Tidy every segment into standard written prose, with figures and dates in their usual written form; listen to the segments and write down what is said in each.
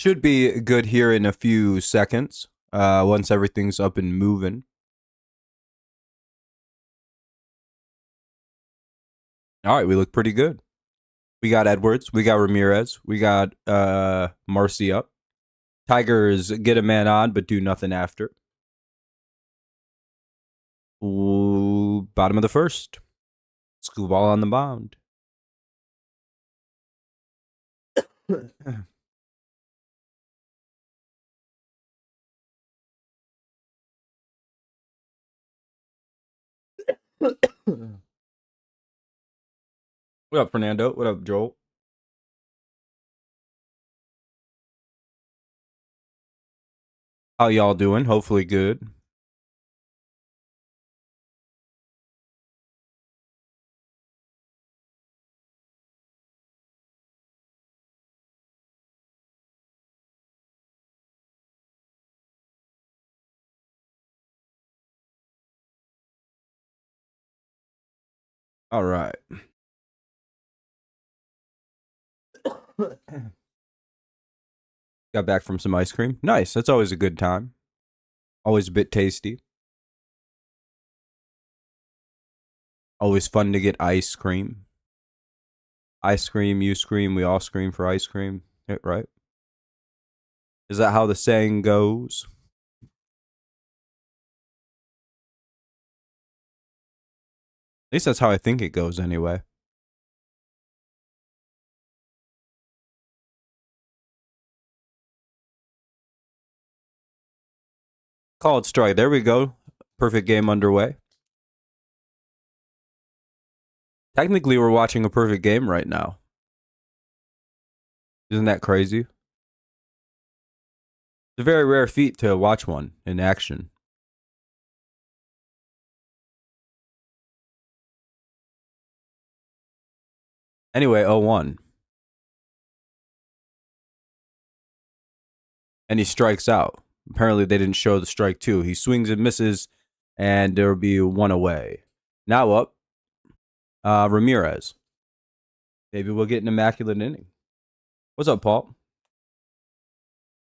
Should be good here in a few seconds. Once everything's up and moving. All right, we look pretty good. We got Edwards, we got Ramirez, we got Marcy up. Tigers get a man on, but do nothing after. Ooh, bottom of the first. Skubal on the mound. What up, Fernando? What up, Joel? How y'all doing? Hopefully good. All right. Got back from some ice cream. Nice. That's always a good time. Always a bit tasty. Always fun to get ice cream. I scream, you scream, we all scream for ice cream. Yeah, right? Is that how the saying goes? At least that's how I think it goes anyway. Call it strike. There we go. Perfect game underway. Technically, we're watching a perfect game right now. Isn't that crazy? It's a very rare feat to watch one in action. Anyway, 0-1. And he strikes out. Apparently, they didn't show the strike two. He swings and misses, and there'll be one away. Now up, Ramirez. Maybe we'll get an immaculate inning. What's up, Paul?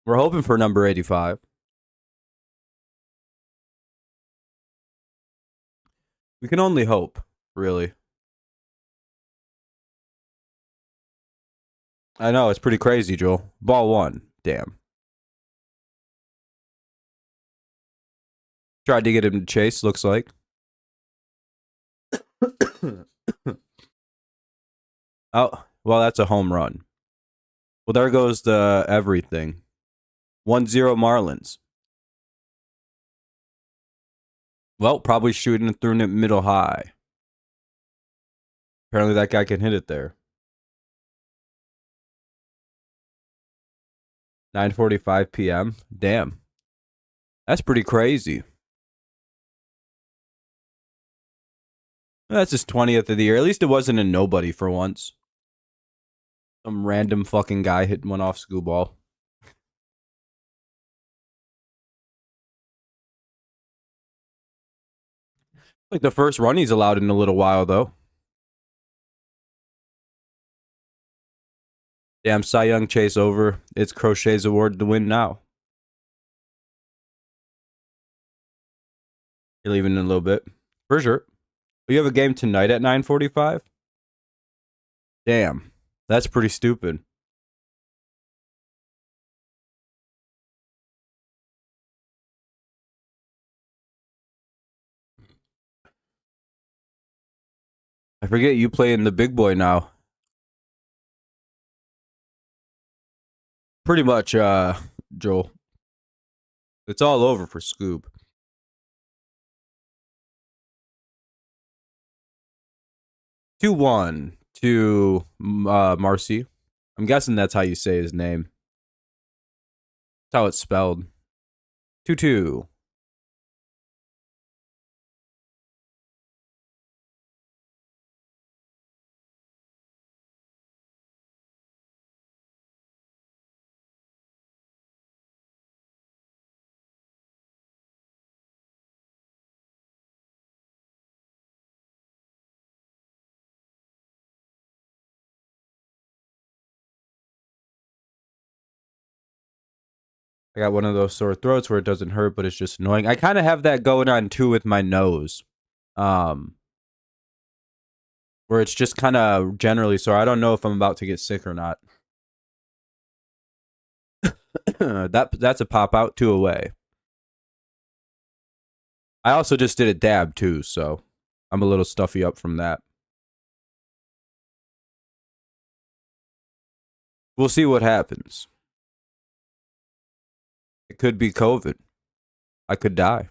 We're hoping for number 85. We can only hope, really. I know, it's pretty crazy, Joel. Ball one. Damn. Tried to get him to chase, looks like. Oh, well, that's a home run. Well, there goes the everything. 1-0 Marlins. Well, probably shooting it through it middle high. Apparently that guy can hit it there. 9:45 p.m. Damn. That's pretty crazy. That's his 20th of the year. At least it wasn't a nobody for once. Some random fucking guy hitting one off Skubal. Like the first run he's allowed in a little while, though. Damn, Cy Young chase over. It's Crochet's award to win now. You're leaving in a little bit. For sure. You have a game tonight at 9:45? Damn. That's pretty stupid. I forget you play in the big boy now. Pretty much, Joel. It's all over for Scoob. 2-1 to Marcy. I'm guessing that's how you say his name. That's how it's spelled. 2-2. I got one of those sore throats where it doesn't hurt, but it's just annoying. I kind of have that going on too with my nose, um, where it's just kind of generally sore. I don't know if I'm about to get sick or not. That's a pop out, 2 away. I also just did a dab too, so I'm a little stuffy up from that. We'll see what happens. It could be COVID. I could die.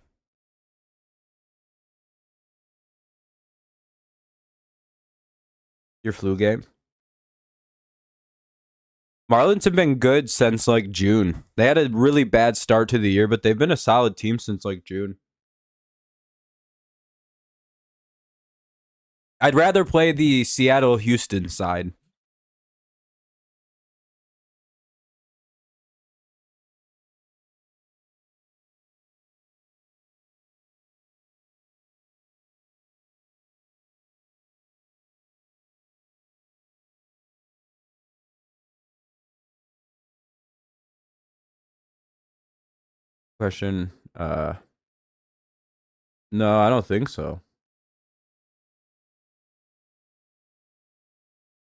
Your flu game. Marlins have been good since like June. They had a really bad start to the year, but they've been a solid team since like June. I'd rather play the Seattle Houston side. Question. No, I don't think so.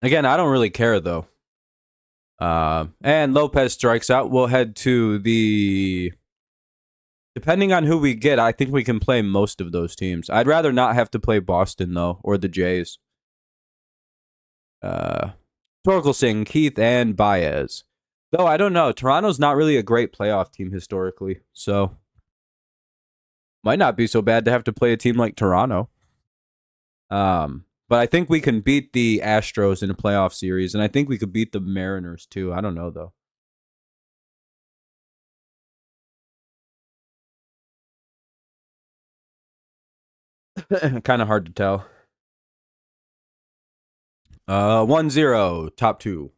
Again, I don't really care though. And Lopez strikes out. We'll head to the. Depending on who we get, I think we can play most of those teams. I'd rather not have to play Boston though, or the Jays. Torkelson, Keith, and Baez. Though I don't know. Toronto's not really a great playoff team historically, so might not be so bad to have to play a team like Toronto. But I think we can beat the Astros in a playoff series, and I think we could beat the Mariners too. I don't know though. Kind of hard to tell. 1-0, top two.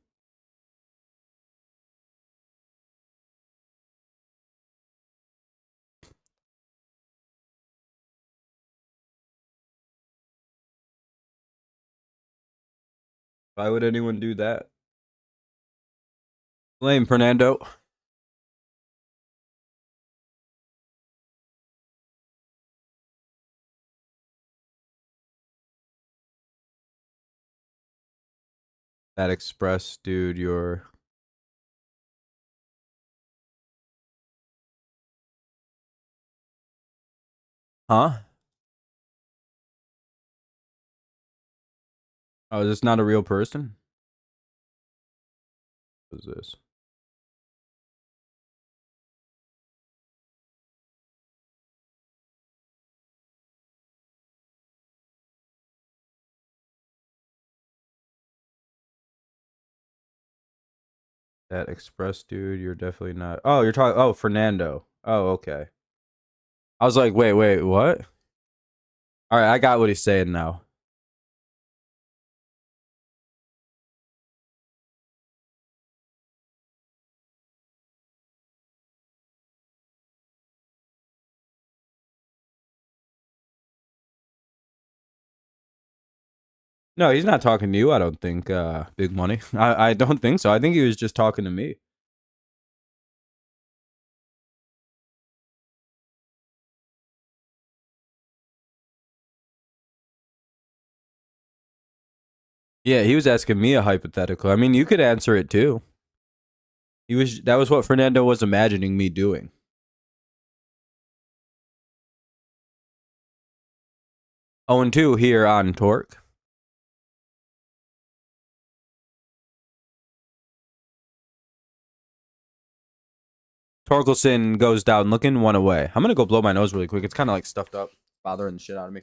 Why would anyone do that? Blame Fernando. That Express, dude, you're. Huh? Oh, is this not a real person? What is this? That Express, dude, you're definitely not. Oh, you're talking. Oh, Fernando. Oh, okay. I was like, wait, what? All right, I got what he's saying now. No, he's not talking to you, I don't think, Big Money. I don't think so. I think he was just talking to me. Yeah, he was asking me a hypothetical. I mean, you could answer it too. That was what Fernando was imagining me doing. Oh, and 2 here on Torque. Torkelson goes down looking 1 away. I'm gonna go blow my nose really quick. It's kind of like stuffed up, bothering the shit out of me.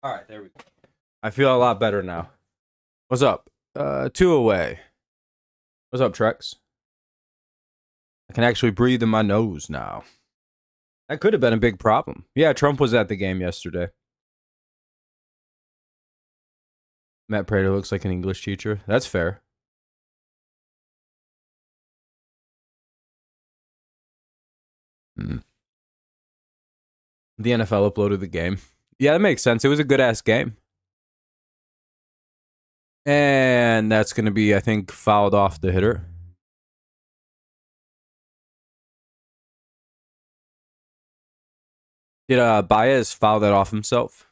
All right, there we go. I feel a lot better now. What's up? 2 away. What's up, Trex? I can actually breathe in my nose now. That could have been a big problem. Yeah, Trump was at the game yesterday. Matt Prater looks like an English teacher. That's fair. The NFL uploaded the game. Yeah, that makes sense. It was a good-ass game. And that's going to be, I think, fouled off the hitter. Did Baez foul that off himself?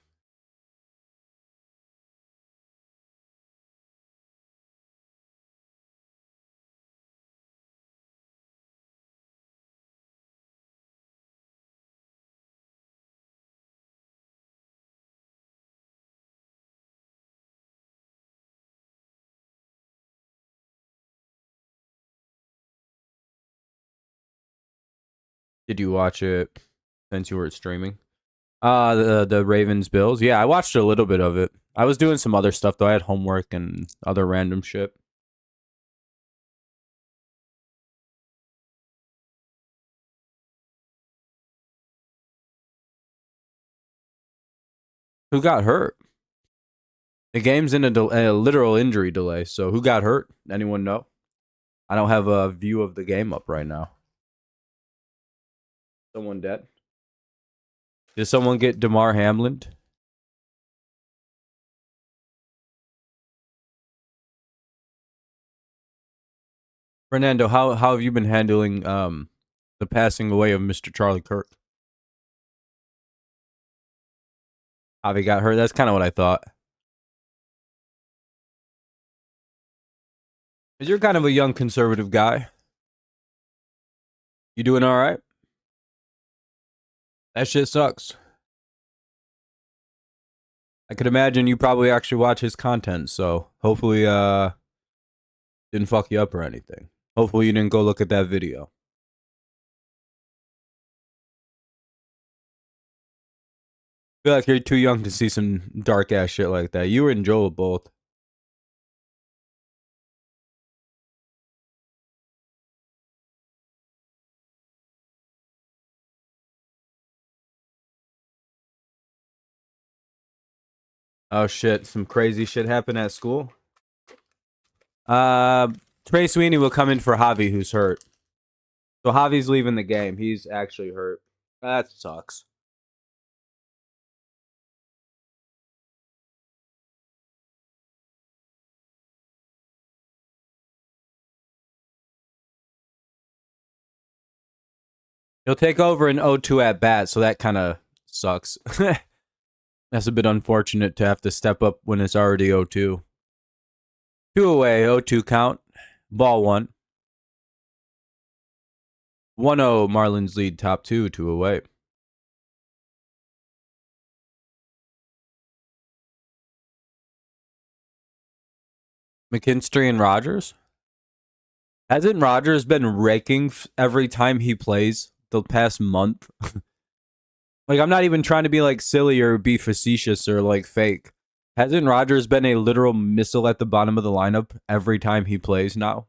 Did you watch it since you were streaming? The Ravens Bills. Yeah, I watched a little bit of it. I was doing some other stuff though. I had homework and other random shit. Who got hurt? The game's in a literal injury delay. So who got hurt? Anyone know? I don't have a view of the game up right now. Someone dead? Did someone get DeMar Hamlin? Fernando, how have you been handling the passing away of Mr. Charlie Kirk? Javi got hurt. That's kind of what I thought. You're kind of a young conservative guy. You doing all right? That shit sucks. I could imagine you probably actually watch his content, so hopefully didn't fuck you up or anything. Hopefully you didn't go look at that video. I feel like you're too young to see some dark ass shit like that. You and Joel both. Oh shit, some crazy shit happened at school. Trey Sweeney will come in for Javi, who's hurt. So Javi's leaving the game. He's actually hurt. That sucks. He'll take over an 0-2 at bat, so that kind of sucks. That's a bit unfortunate to have to step up when it's already 0-2. 2 away, 0-2 count. Ball 1. 1-0 Marlins lead, top 2, 2 away. McKinstry and Rogers? Hasn't Rogers been raking every time he plays the past month? Like, I'm not even trying to be like silly or be facetious or like fake. Hasn't Rogers been a literal missile at the bottom of the lineup every time he plays now?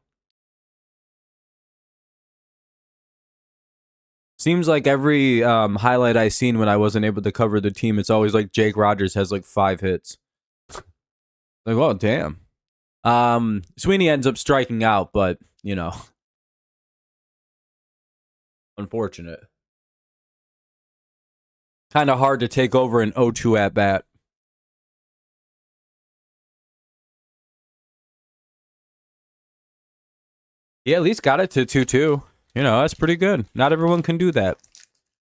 Seems like every highlight I seen when I wasn't able to cover the team, it's always like Jake Rogers has like 5 hits. Like, oh damn. Sweeney ends up striking out, but you know, unfortunate. Kind of hard to take over an 0-2 at bat. He at least got it to 2-2. You know, that's pretty good. Not everyone can do that.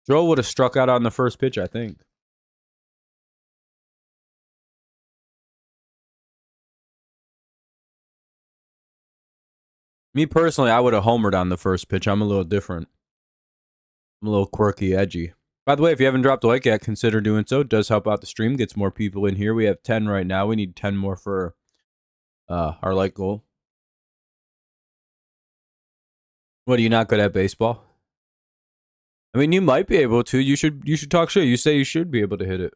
Joel would have struck out on the first pitch, I think. Me personally, I would have homered on the first pitch. I'm a little different. I'm a little quirky, edgy. By the way, if you haven't dropped a like yet, consider doing so. It does help out the stream. Gets more people in here. We have 10 right now. We need 10 more for our like goal. What, are you not good at baseball? I mean, you might be able to. You should talk shit. You say you should be able to hit it.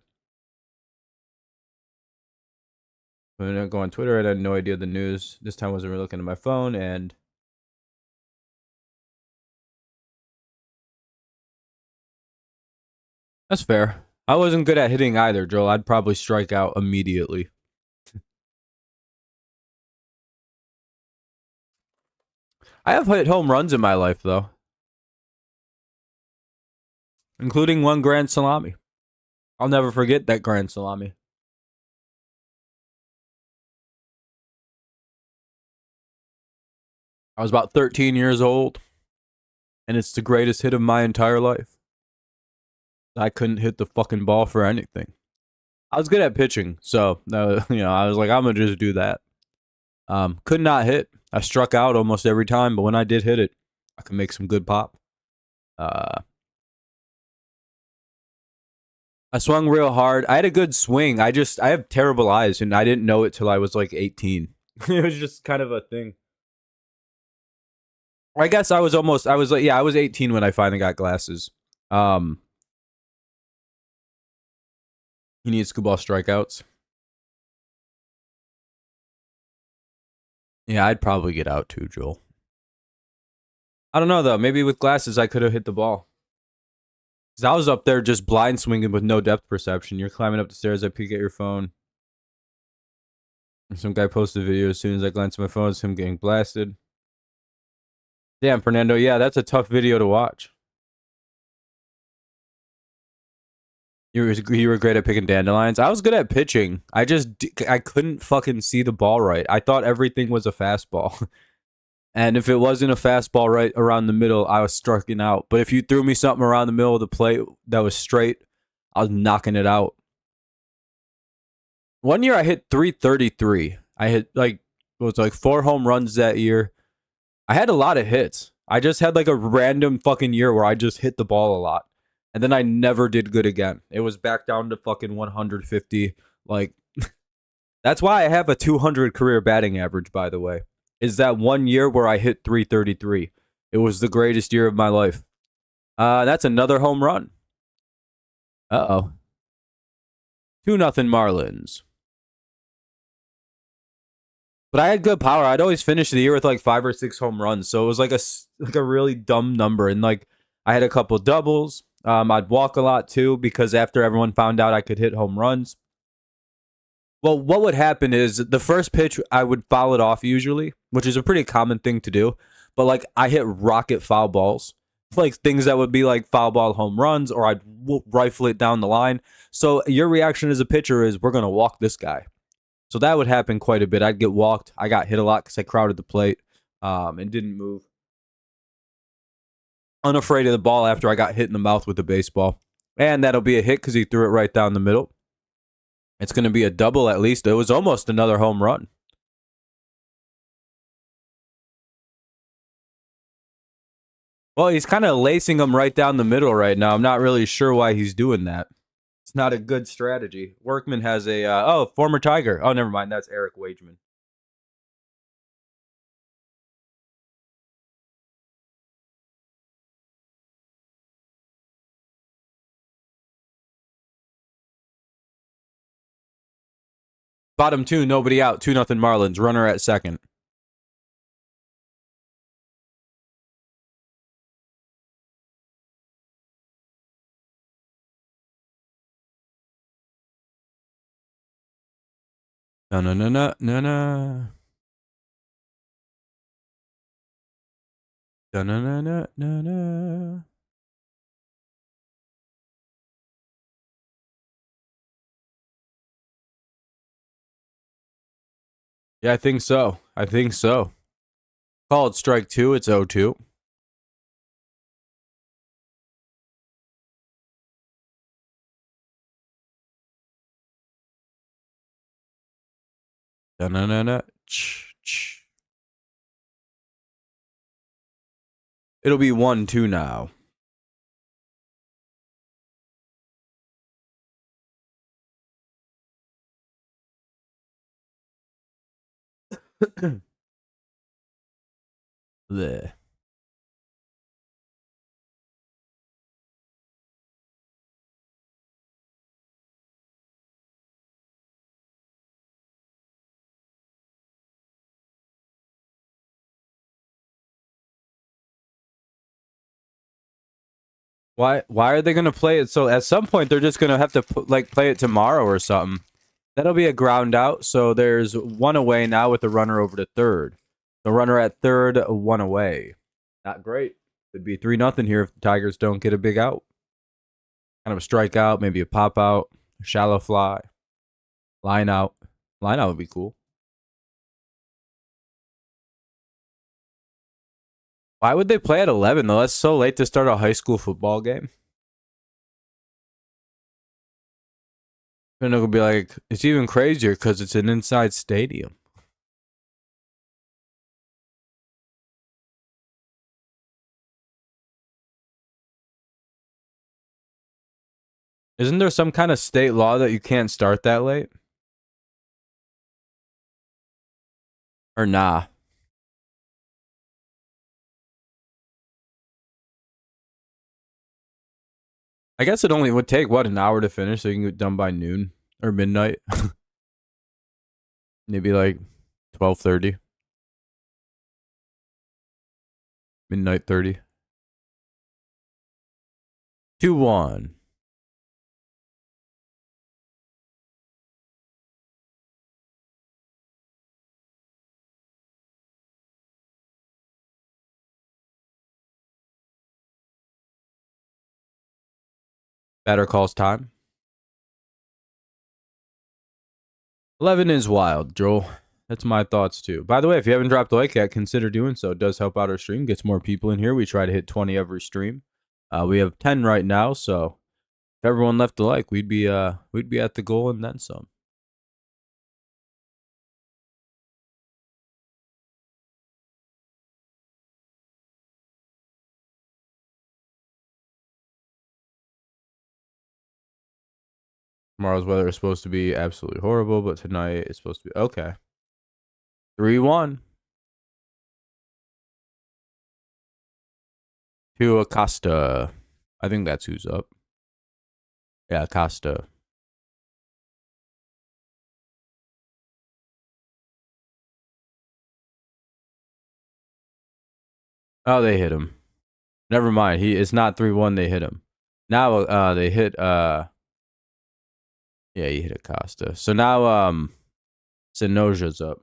When I go on Twitter, I had no idea the news. This time I wasn't really looking at my phone, and that's fair. I wasn't good at hitting either, Joel. I'd probably strike out immediately. I have hit home runs in my life, though, including one grand salami. I'll never forget that grand salami. I was about 13 years old, and it's the greatest hit of my entire life. I couldn't hit the fucking ball for anything. I was good at pitching, so I was like, I'm gonna just do that. Could not hit. I struck out almost every time, but when I did hit it, I could make some good pop. I swung real hard. I had a good swing. I have terrible eyes, and I didn't know it till I was like 18. It was just kind of a thing. I guess I was 18 when I finally got glasses. He needs Skubal strikeouts. Yeah, I'd probably get out too, Joel. I don't know though. Maybe with glasses I could have hit the ball. Cause I was up there just blind swinging with no depth perception. You're climbing up the stairs. I peek at your phone. Some guy posted a video. As soon as I glance at my phone, it's him getting blasted. Damn, Fernando. Yeah, that's a tough video to watch. You were great at picking dandelions. I was good at pitching. I couldn't fucking see the ball right. I thought everything was a fastball. And if it wasn't a fastball right around the middle, I was striking out. But if you threw me something around the middle of the plate that was straight, I was knocking it out. One year I hit 333. I hit it was like 4 home runs that year. I had a lot of hits. I just had like a random fucking year where I just hit the ball a lot. And then I never did good again. It was back down to fucking 150. Like, that's why I have a 200 career batting average, by the way. Is that one year where I hit 333. It was the greatest year of my life. That's another home run. Uh-oh. 2-0 Marlins. But I had good power. I'd always finish the year with like 5 or 6 home runs. So it was like a really dumb number. And like I had a couple doubles. I'd walk a lot too because after everyone found out I could hit home runs. Well, what would happen is the first pitch I would foul it off usually, which is a pretty common thing to do. But like I hit rocket foul balls, like things that would be like foul ball home runs, or I'd rifle it down the line. So your reaction as a pitcher is we're gonna walk this guy. So that would happen quite a bit. I'd get walked. I got hit a lot because I crowded the plate and didn't move. Unafraid of the ball after I got hit in the mouth with the baseball. And that'll be a hit because he threw it right down the middle. It's going to be a double at least. It was almost another home run. Well, he's kind of lacing them right down the middle right now. I'm not really sure why he's doing that. It's not a good strategy. Workman has a, former Tiger. Oh, never mind. That's Eric Wageman. Bottom 2, nobody out. 2-0 Marlins. Runner at second. No. No. Yeah, I think so. Call it strike 2. It's 0-2. No. It'll be 1-2 now. There. Why are they gonna play it? So at some point they're just gonna have to play it tomorrow or something. That'll be a ground out. So there's one away now with the runner over to third. The runner at third, one away. Not great. It'd be 3-0 here if the Tigers don't get a big out. Kind of a strikeout, maybe a pop out, a shallow fly, line out. Line out would be cool. Why would they play at 11 though? That's so late to start a high school football game. And it'll be like, it's even crazier because it's an inside stadium. Isn't there some kind of state law that you can't start that late? Or nah? I guess it only would take, what, an hour to finish so you can get done by noon or midnight? Maybe like 12:30. Midnight 30. 2-1. Batter calls time. 11 is wild, Joel. That's my thoughts too. By the way, if you haven't dropped a like yet, consider doing so. It does help out our stream, gets more people in here. We try to hit 20 every stream. We have 10 right now, so if everyone left a like, we'd be at the goal and then some. Tomorrow's weather is supposed to be absolutely horrible, but tonight it's supposed to be okay. 3-1. To Acosta. I think that's who's up. Yeah, Acosta. Oh, they hit him. Never mind. It's not 3-1, they hit him. Now they hit yeah, he hit Acosta. So now Zenoja's up.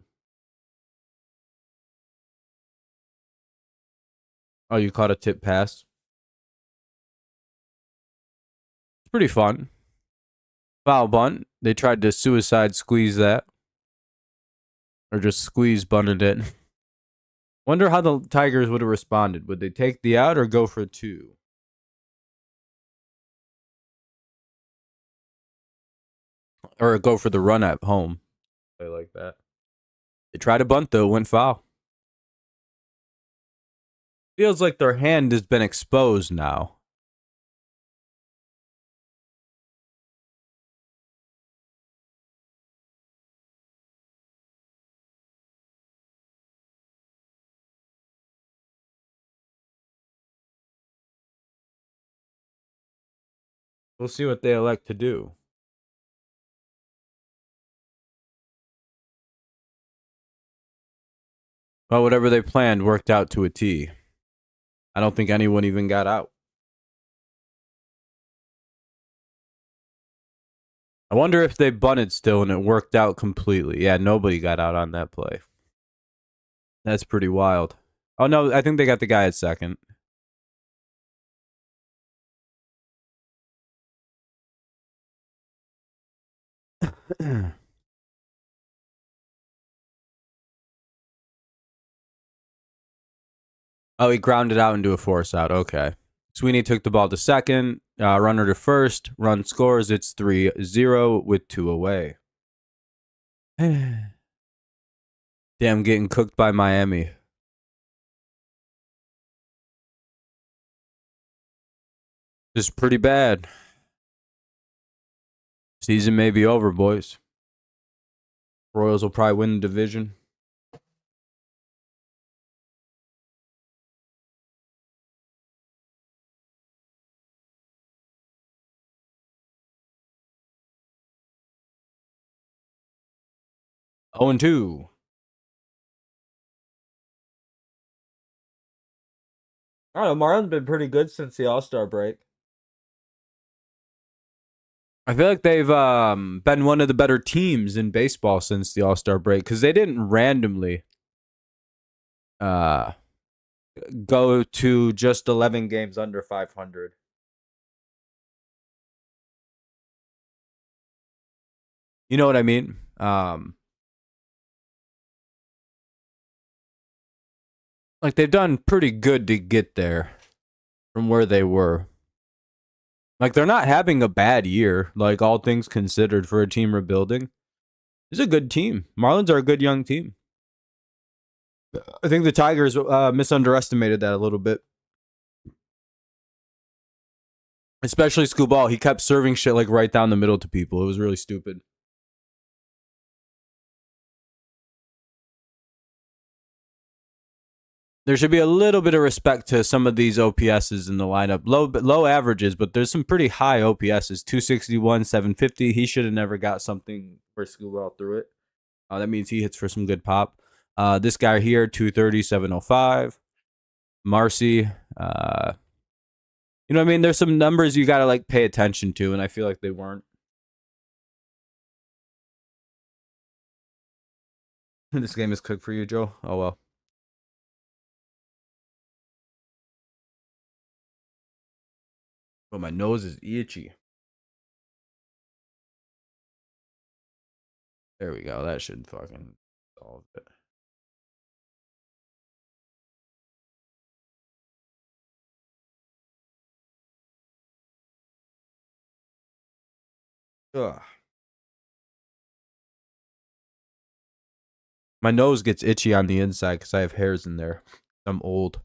Oh, you caught a tip pass. It's pretty fun. Foul bunt. They tried to suicide squeeze that. Or just squeeze bunted it. Wonder how the Tigers would have responded. Would they take the out or go for 2? Or go for the run at home. Play like that. They tried to bunt though, went foul. Feels like their hand has been exposed now. We'll see what they elect to do. Well, whatever they planned worked out to a T. I don't think anyone even got out. I wonder if they bunted still and it worked out completely. Yeah, nobody got out on that play. That's pretty wild. Oh, no, I think they got the guy at second. Oh, he grounded out into a force out. Okay. Sweeney took the ball to second. Runner to first. Run scores. It's 3-0 with 2 away. Damn, getting cooked by Miami. Just pretty bad. Season may be over, boys. Royals will probably win the division. Oh, and 2. I don't know. Marlins been pretty good since the All-Star break. I feel like they've been one of the better teams in baseball since the All-Star break because they didn't randomly uh, go to just 11 games under 500. You know what I mean? Like they've done pretty good to get there from where they were. Like they're not having a bad year, like all things considered, for a team rebuilding. It's a good team. Marlins are a good young team. I think the Tigers misunderestimated that a little bit. Especially Skubal. He kept serving shit like right down the middle to people. It was really stupid. There should be a little bit of respect to some of these OPSs in the lineup. Low averages, but there's some pretty high OPSs. 261, 750. He should have never got something for Skubal through it. That means he hits for some good pop. This guy here, 230, 705. Marcy. You know what I mean? There's some numbers you got to like pay attention to, and I feel like they weren't. This game is cooked for you, Joe. Oh, well. Oh, my nose is itchy. There we go. That should fucking solve it. Ugh. My nose gets itchy on the inside because I have hairs in there. I'm old.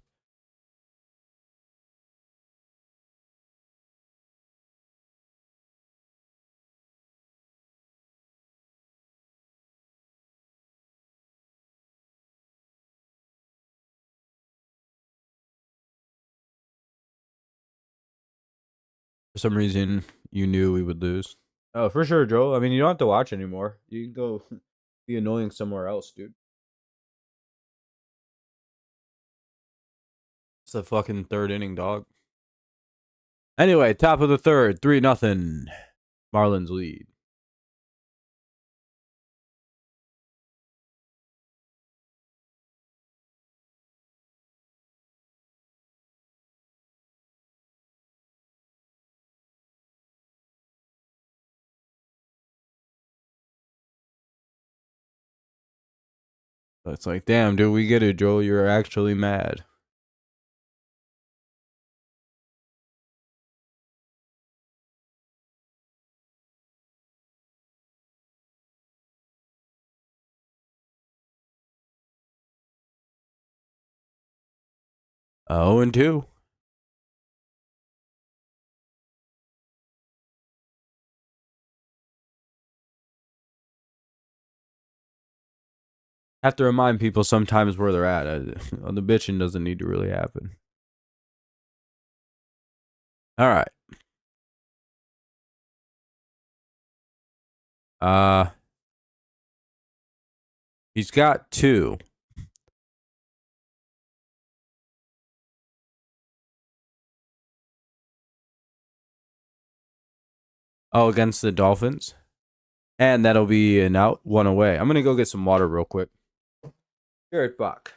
For some reason, you knew we would lose. Oh, for sure, Joe. I mean, you don't have to watch anymore. You can go be annoying somewhere else, dude. It's the fucking third inning, dog. Anyway, top of the third, 3-0. Marlins lead. It's like, damn, dude, we get it, Joe. You're actually mad. Oh, and 2. Have to remind people sometimes where they're at. The bitching doesn't need to really happen. All right. He's got 2. Oh, against the Dolphins. And that'll be an out, 1 away. I'm going to go get some water real quick. Here at Buck.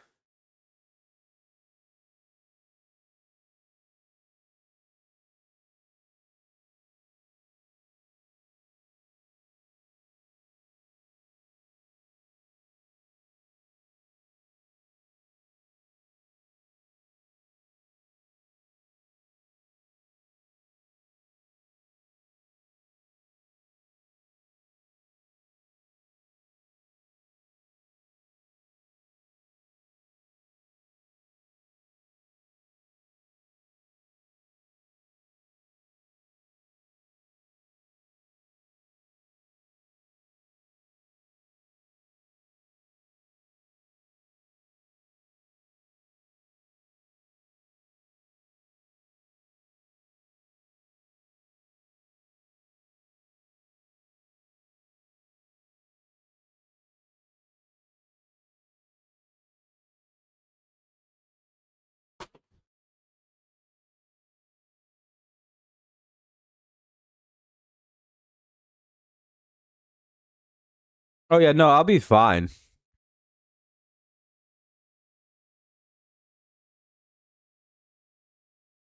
Oh yeah, no, I'll be fine.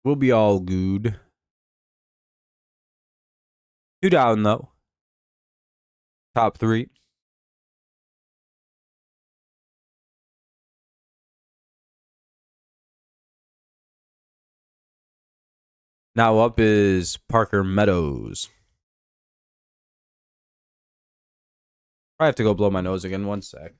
We'll be all good. 2 down though. Top three. Now up is Parker Meadows. I have to go blow my nose again. 1 sec.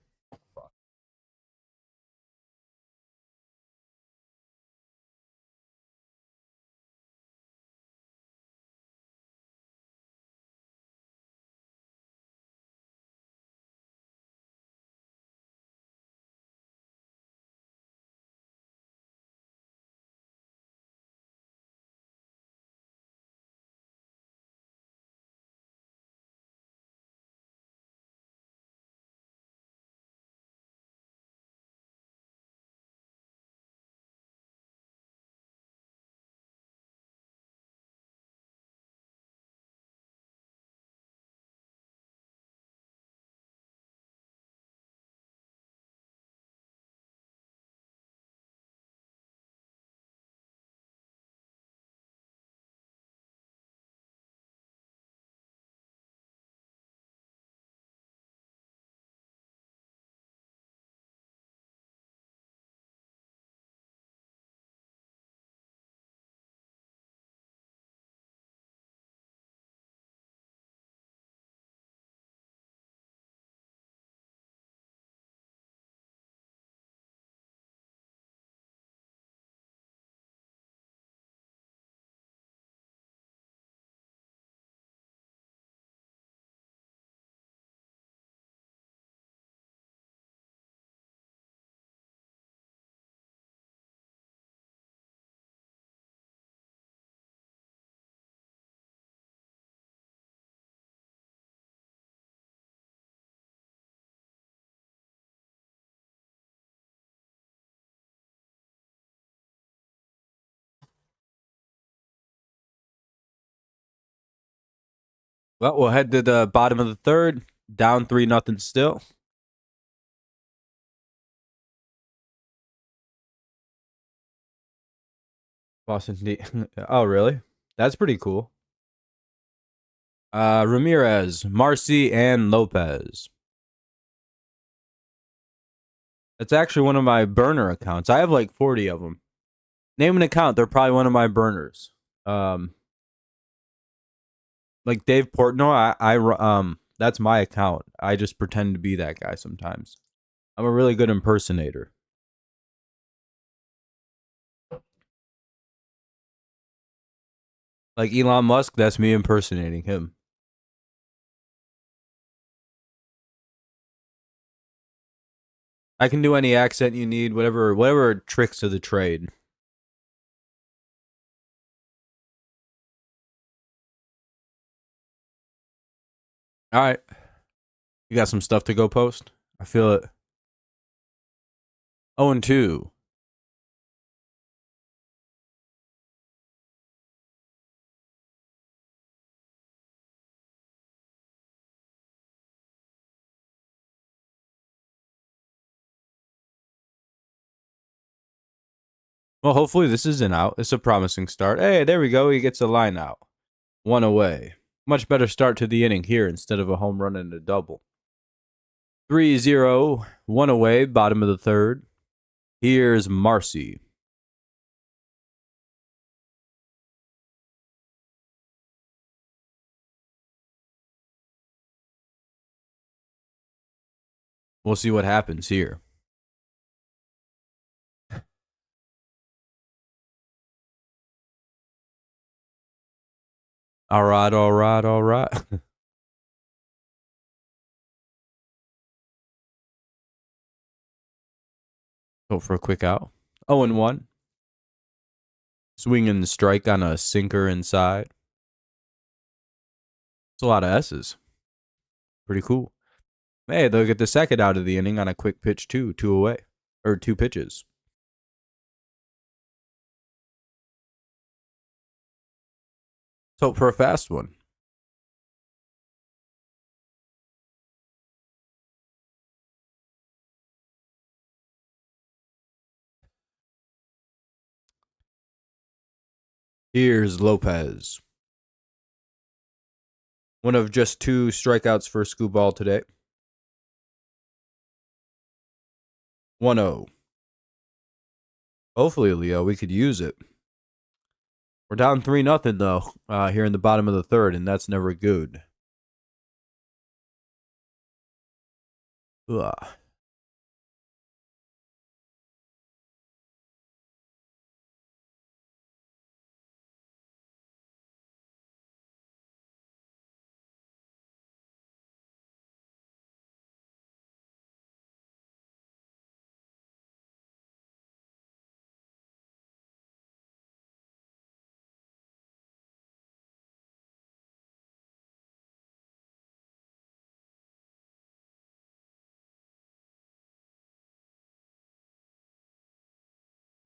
Well, we'll head to the bottom of the third. Down 3-0 still. Boston D. Oh, really? That's pretty cool. Ramirez, Marcy, and Lopez. That's actually one of my burner accounts. I have like 40 of them. Name an account. They're probably one of my burners. Like Dave Portnoy. That's my account. I just pretend to be that guy sometimes. I'm a really good impersonator. Like Elon Musk, that's me impersonating him. I can do any accent you need, whatever tricks of the trade. All right. You got some stuff to go post? I feel it. 0-2. Well, hopefully this isn't out. It's a promising start. Hey, there we go. He gets a line out. 1 away. Much better start to the inning here instead of a home run and a double. 3-0. 1 away. Bottom of the third. Here's Marcy. We'll see what happens here. All right, all right, all right. Go for a quick out. 0-1. Swing and strike on a sinker inside. It's a lot of S's. Pretty cool. Hey, they'll get the second out of the inning on a quick pitch, too. 2 away. Or 2 pitches. Let's hope for a fast one. Here's Lopez. One of just 2 strikeouts for Skubal today. 1-0. Hopefully, Leo, we could use it. We're down 3-0 though, here in the bottom of the third, and that's never good. Ugh.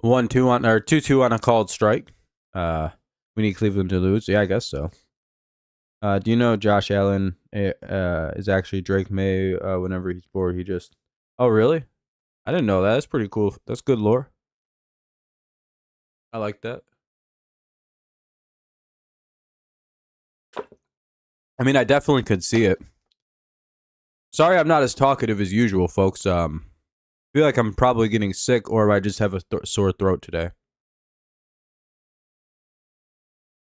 One two on or 2-2 on a called strike. We need Cleveland to lose. Yeah, I guess so. Do you know Josh Allen is actually Drake May? Whenever he's bored, he just. Oh, really? I didn't know that. That's pretty cool. That's good lore. I like that. I mean, I definitely could see it. Sorry, I'm not as talkative as usual, folks. I feel like I'm probably getting sick, or I just have a sore throat today.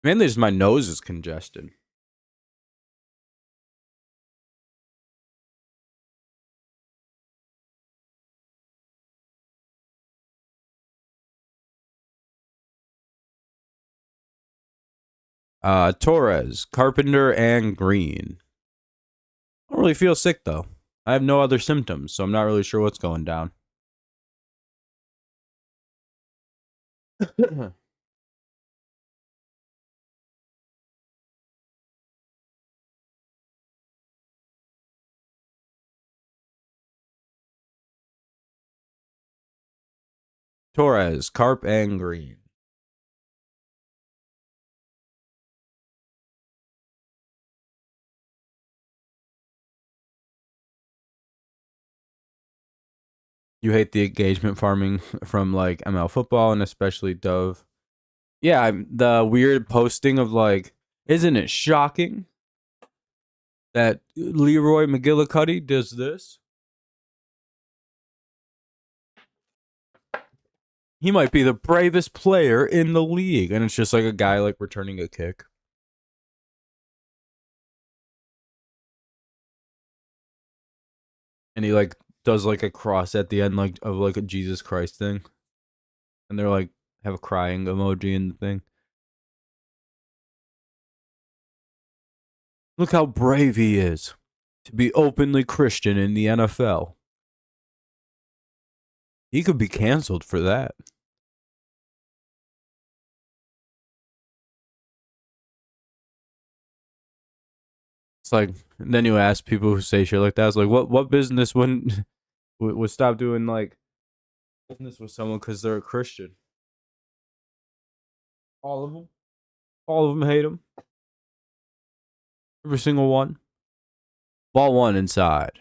Mainly, just my nose is congested. Torres, Carpenter, and Green. I don't really feel sick though. I have no other symptoms, so I'm not really sure what's going down. Torres, Carp, and Green. You hate the engagement farming from like ML football and especially Dove. Yeah, the weird posting of like, isn't it shocking that Leroy McGillicuddy does this? He might be the bravest player in the league, and it's just like a guy like returning a kick. And he like does like a cross at the end like of like a Jesus Christ thing. And they're like have a crying emoji in the thing. Look how brave he is to be openly Christian in the NFL. He could be canceled for that. It's like, and then you ask people who say shit like that. It's like, what business wouldn't would stop doing like business with someone because they're a Christian? All of them. All of them hate him. Every single one. Ball one inside.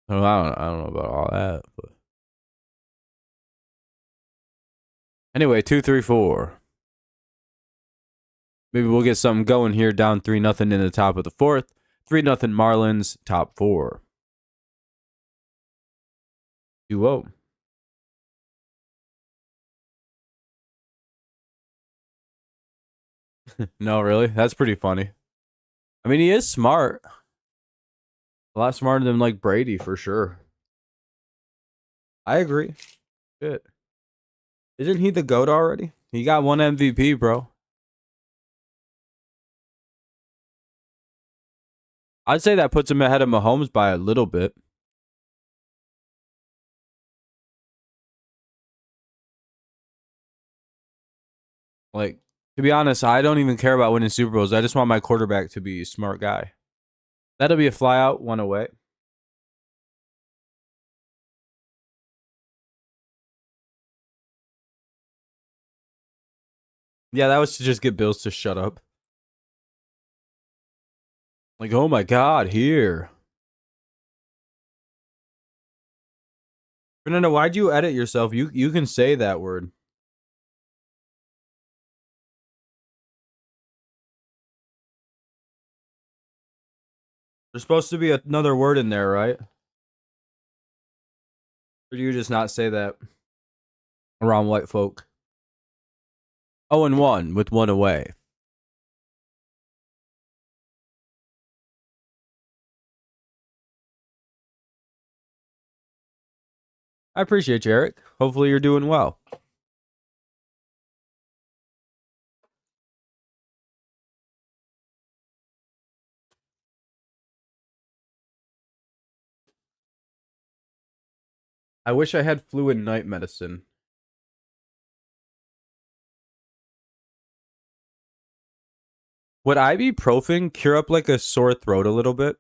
Oh, I don't know about all that, but anyway, 2-3-4. Maybe we'll get something going here. Down 3-0 in the top of the fourth. 3-0 Marlins, top 4. 2-0. No, really? That's pretty funny. I mean, he is smart. A lot smarter than like Brady for sure. I agree. Shit. Isn't he the GOAT already? He got 1 MVP, bro. I'd say that puts him ahead of Mahomes by a little bit. Like, to be honest, I don't even care about winning Super Bowls. I just want my quarterback to be a smart guy. That'll be a flyout, 1 away. Yeah, that was to just get Bills to shut up. Like, oh my God, here. Fernando, why'd you edit yourself? You can say that word. There's supposed to be another word in there, right? Or do you just not say that around white folk? 0-1 with one away. I appreciate you, Eric. Hopefully you're doing well. I wish I had flu and night medicine. Would ibuprofen cure up like a sore throat a little bit?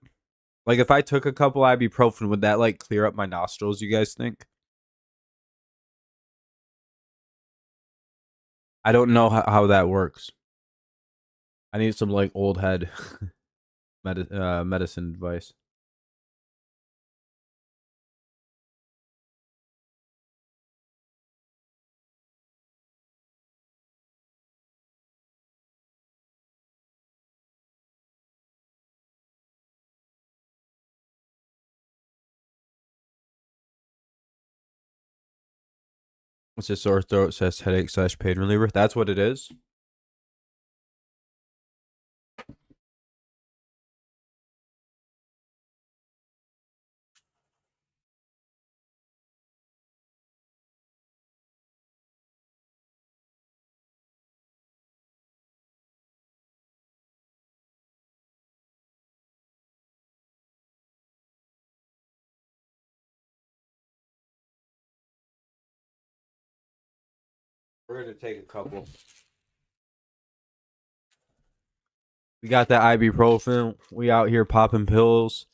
Like if I took a couple ibuprofen, would that like clear up my nostrils, you guys think? I don't know how that works. I need some like old head medicine advice. What's a sore throat says headache / pain reliever? That's what it is. We're gonna take a couple. We got that ibuprofen. We out here popping pills.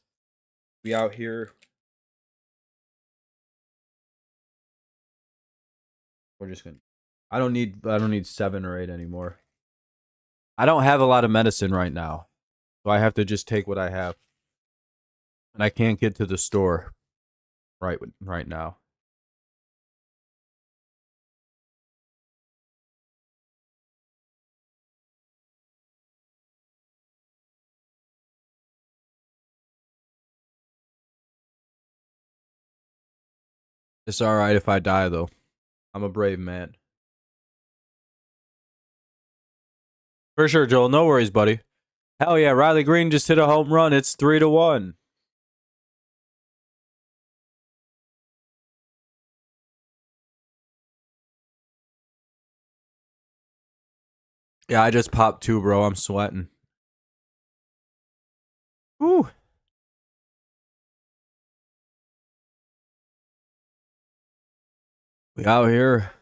We out here. We're just gonna. I don't need 7 or 8 anymore. I don't have a lot of medicine right now, so I have to just take what I have. And I can't get to the store right now. It's all right if I die though. I'm a brave man. For sure, Joel. No worries, buddy. Hell yeah, Riley Green just hit a home run. It's 3-1. Yeah, I just popped 2, bro. I'm sweating. Woo. We out here.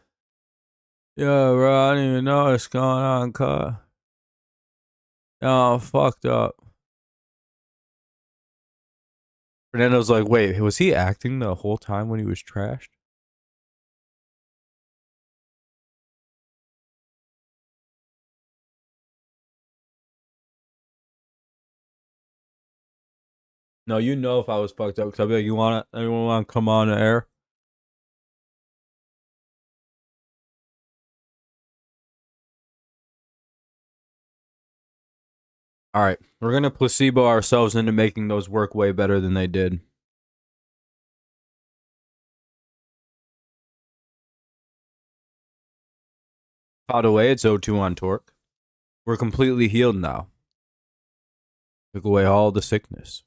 Yeah, bro. I didn't even know what's going on, cuz. Oh, fucked up. Fernando's like, wait, was he acting the whole time when he was trashed? No, you know if I was fucked up, because I'd be like, anyone want to come on the air? All right, we're going to placebo ourselves into making those work way better than they did. Fouled away, it's 0-2 on Torque. We're completely healed now. Took away all the sickness.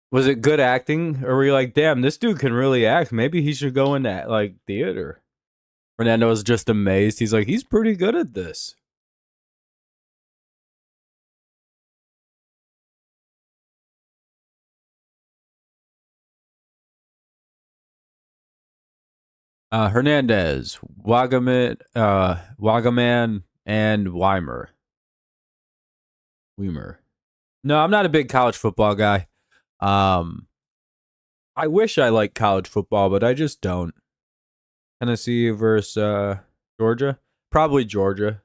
Was it good acting? Or were you like, damn, this dude can really act. Maybe he should go into like theater. Fernando was just amazed. He's like, he's pretty good at this. Hernandez, Wagaman, and Weimer. No, I'm not a big college football guy. I wish I liked college football, but I just don't. Tennessee versus Georgia? Probably Georgia.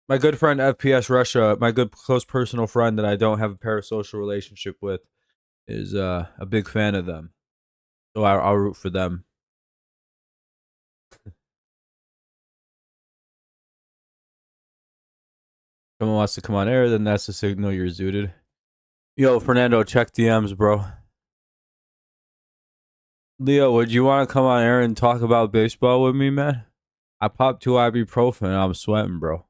My good friend FPS Russia, my good close personal friend that I don't have a parasocial relationship with, is a big fan of them. So I'll root for them. Someone wants to come on air, then that's the signal you're zooted. Yo, Fernando, check DMs, bro. Leo, would you want to come on air and talk about baseball with me, man? I popped 2 ibuprofen. I'm sweating, bro.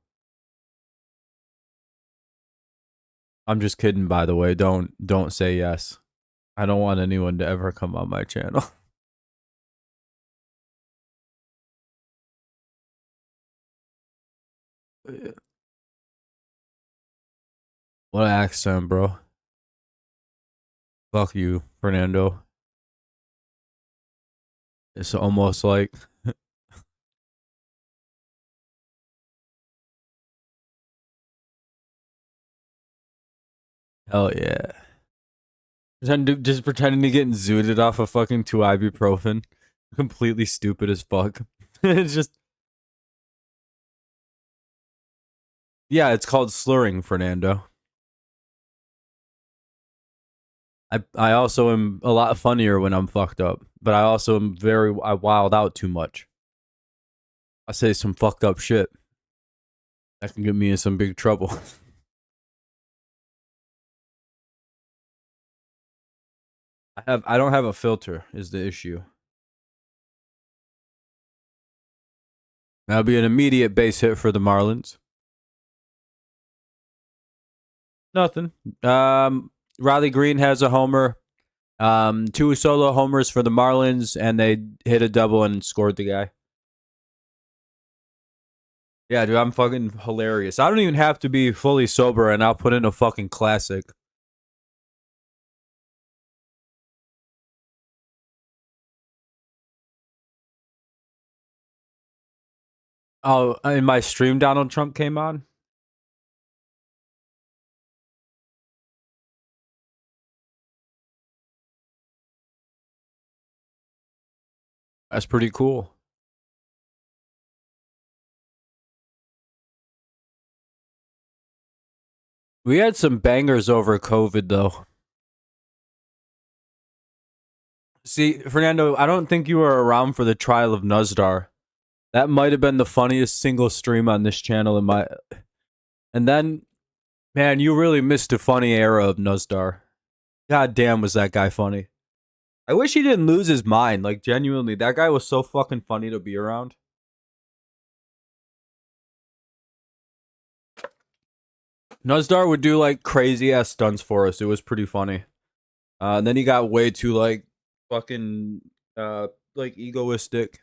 I'm just kidding, by the way. Don't say yes. I don't want anyone to ever come on my channel. What an accent, bro. Fuck you, Fernando. It's almost like hell yeah. Just pretending to get zooted off of fucking 2 ibuprofen. Completely stupid as fuck. It's just yeah, it's called slurring, Fernando. I also am a lot funnier when I'm fucked up, but I also am I wild out too much. I say some fucked up shit. That can get me in some big trouble. I don't have a filter is the issue. That'll be an immediate base hit for the Marlins. Nothing. Riley Green has a homer. 2 solo homers for the Marlins, and they hit a double and scored the guy. Yeah, dude, I'm fucking hilarious. I don't even have to be fully sober, and I'll put in a fucking classic. Oh, in my stream, Donald Trump came on. That's pretty cool. We had some bangers over COVID, though. See, Fernando, I don't think you were around for the trial of Nuzdar. That might have been the funniest single stream on this channel in my. And then, man, you really missed a funny era of Nuzdar. God damn, was that guy funny. I wish he didn't lose his mind. Like, genuinely, that guy was so fucking funny to be around. Nuzdar would do, like, crazy-ass stunts for us. It was pretty funny. And then he got way too, like, fucking, like, egoistic.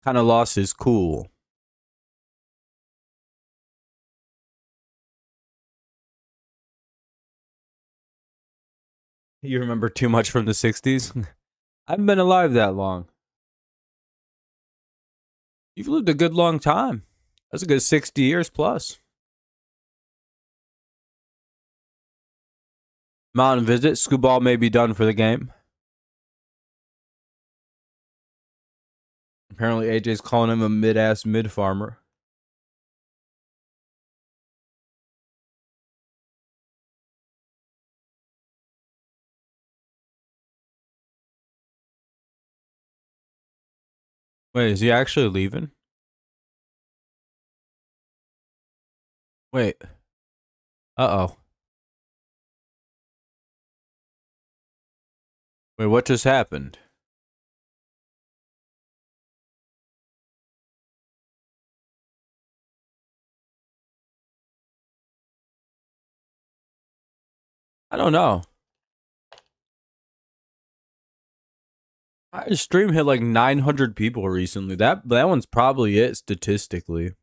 Kind of lost his cool. You remember too much from the 60s? I haven't been alive that long. You've lived a good long time. That's a good 60 years plus. Mountain visit. Skubal may be done for the game. Apparently, AJ's calling him a mid-ass mid-farmer. Wait, is he actually leaving? Wait. Uh-oh. Wait, what just happened? I don't know. My stream hit like 900 people recently. That one's probably it statistically.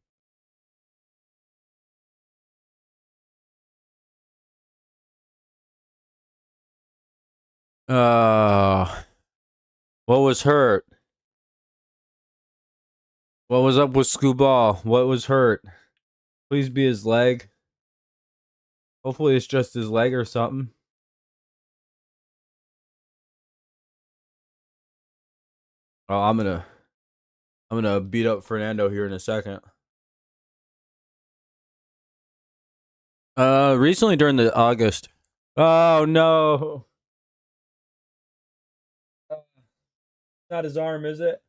What was hurt? What was up with Skubal? What was hurt? Please be his leg. Hopefully it's just his leg or something. Oh, I'm gonna beat up Fernando here in a second. Recently during the August. Oh no. Not his arm, is it?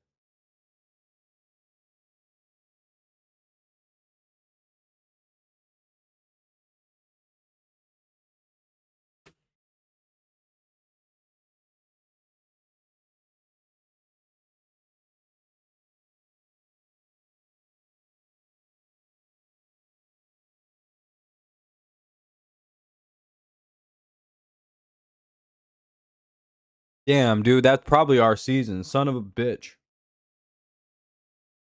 Damn, dude, that's probably our season. Son of a bitch.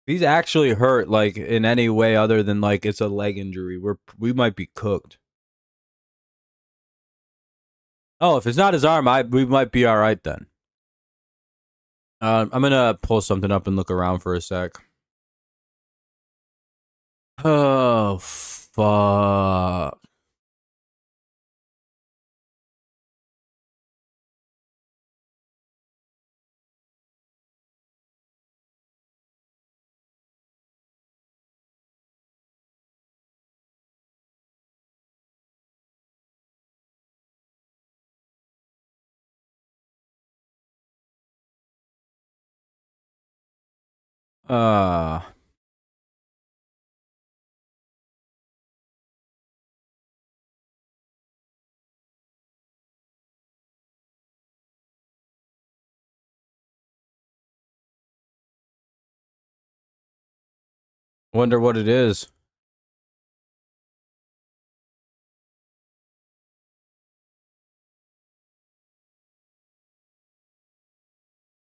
If he's actually hurt, like in any way other than like it's a leg injury, we might be cooked. Oh, if it's not his arm, we might be all right then. I'm gonna pull something up and look around for a sec. Oh fuck. Uh, Wonder what it is.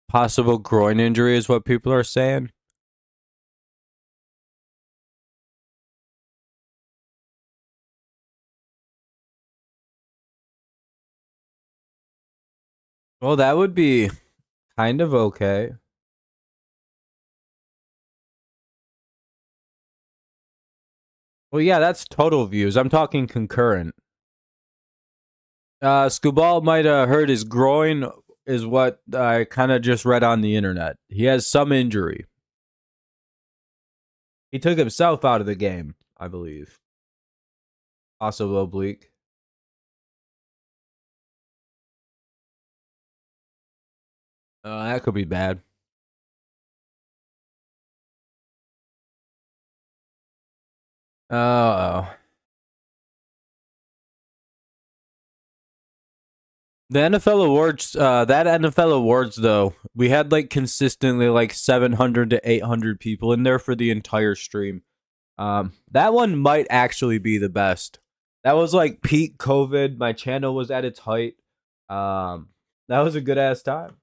Possible groin injury is what people are saying. Well, that would be kind of okay. Well, yeah, that's total views. I'm talking concurrent. Skubal might have hurt his groin, is what I kind of just read on the internet. He has some injury. He took himself out of the game, I believe. Possible oblique. That could be bad. Oh. The NFL awards, that NFL awards though, we had like consistently like 700 to 800 people in there for the entire stream. That one might actually be the best. That was like peak COVID. My channel was at its height. Um, that was a good ass time.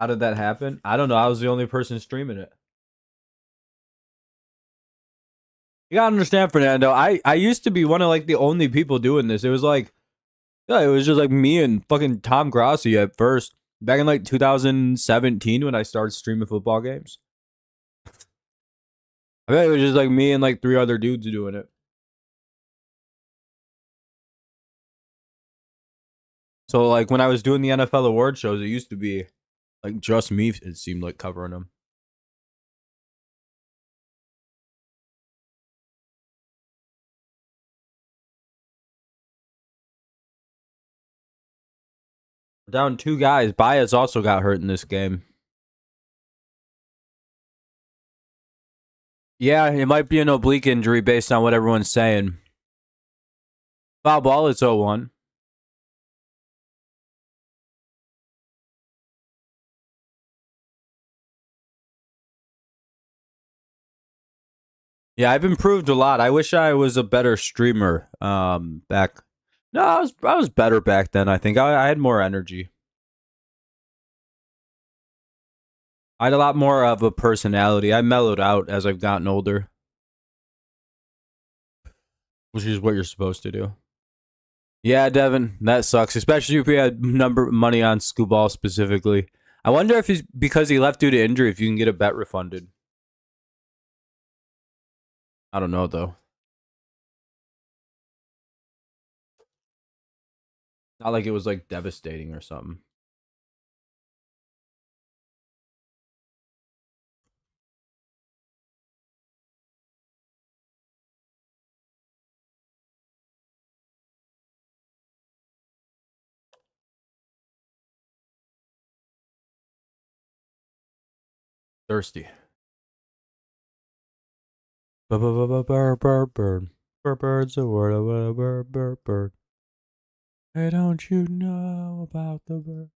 How did that happen? I don't know. I was the only person streaming it. You gotta understand, Fernando. I used to be one of like the only people doing this. It was like, yeah, it was just like me and fucking Tom Grossi at first. Back in like 2017 when I started streaming football games. I bet it was just like me and like three other dudes doing it. So like when I was doing the NFL award shows, it used to be like just me. It seemed like covering them. Down two guys. Baez also got hurt in this game. Yeah, it might be an oblique injury based on what everyone's saying. Foul ball, it's 0-1. Yeah, I've improved a lot. I wish I was a better streamer. Back. No, I was better back then. I think I had more energy. I had a lot more of a personality. I mellowed out as I've gotten older, which is what you're supposed to do. Yeah, Devin, that sucks. Especially if we had money on Skubal specifically. I wonder if he's because he left due to injury. If you can get a bet refunded. I don't know though. Not like it was like devastating or something. Thirsty. Bird. Bird's a word of a bird. Hey, don't you know about the bird?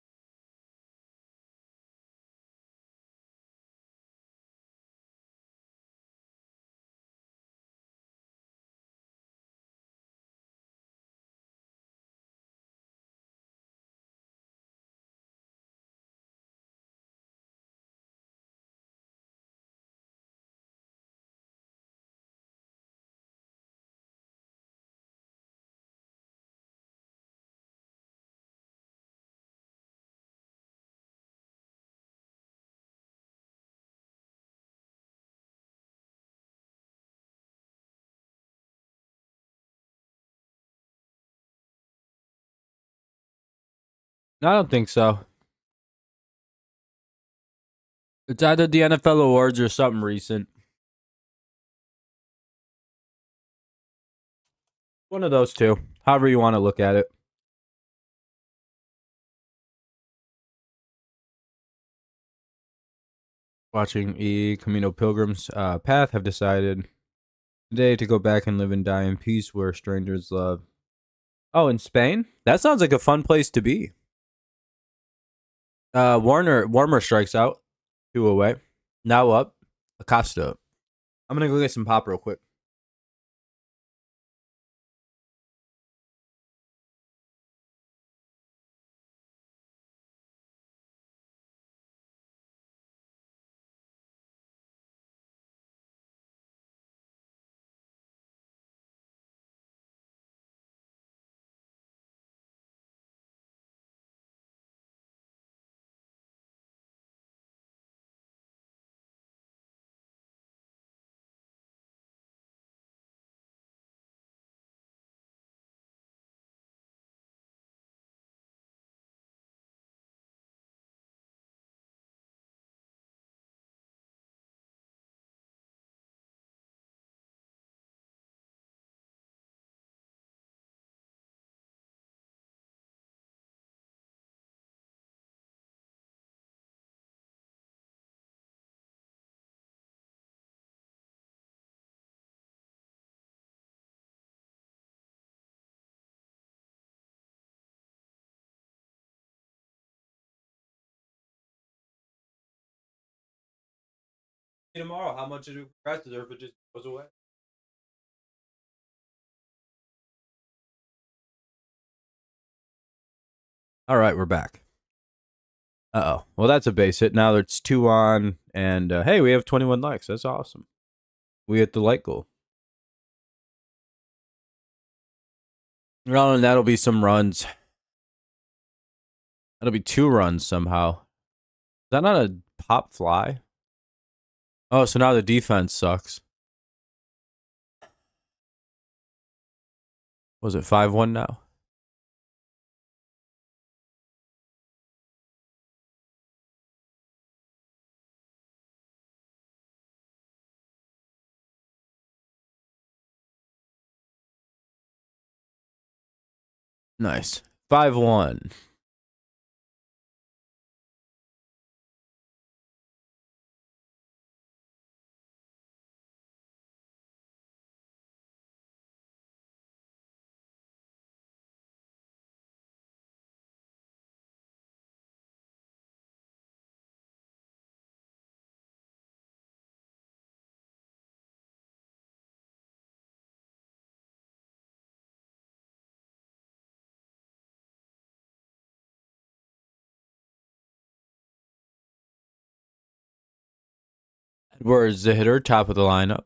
No, I don't think so. It's either the NFL awards or something recent. One of those two. However you want to look at it. Watching Camino Pilgrim's Path have decided today to go back and live and die in peace where strangers love. Oh, in Spain? That sounds like a fun place to be. Warner strikes out. 2 away. Now up. Acosta. I'm gonna go get some pop real quick. Tomorrow, how much it progresses, or if it just goes away? All right, we're back. Oh. Well, that's a base hit. Now it's 2 on, and hey, we have 21 likes. That's awesome. We hit the like goal. Well, and that'll be some runs. That'll be 2 runs somehow. Is that not a pop fly? Oh, so now the defense sucks. Was it 5-1 now? Nice. 5-1. Edwards the hitter, top of the lineup.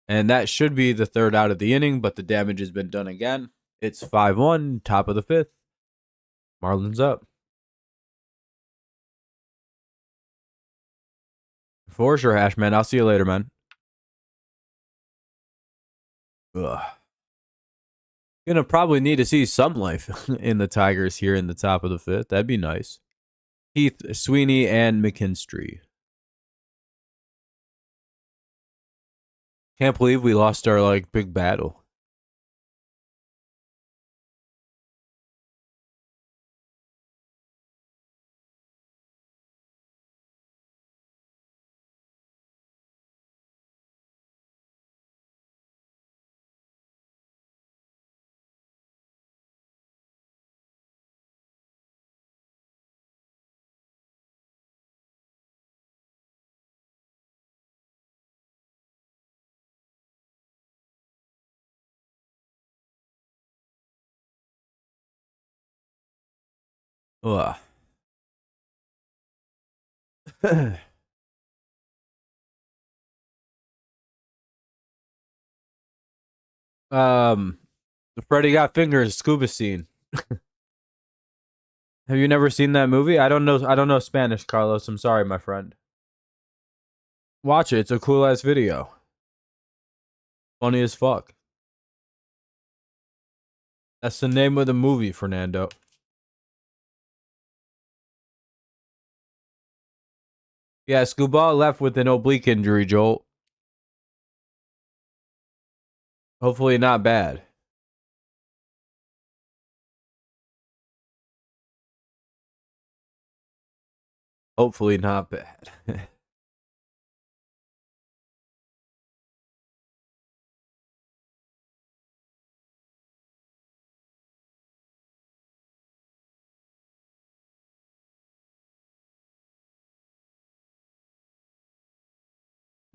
And that should be the 3rd out of the inning, but the damage has been done again. It's 5-1, top of the 5th. Marlins up. For sure, Hashman. I'll see you later, man. Ugh. Gonna probably need to see some life in the Tigers here in the top of the 5th. That'd be nice. Heath, Sweeney, and McKinstry. Can't believe we lost our big battle. Ugh. um, the Freddy Got Fingers scuba scene. Have you never seen that movie? I don't know. I don't know Spanish, Carlos. I'm sorry, my friend. Watch it. It's a cool ass video. Funny as fuck. That's the name of the movie, Fernando. Yeah, Skubal left with an oblique injury, Joel. Hopefully not bad. Hopefully not bad.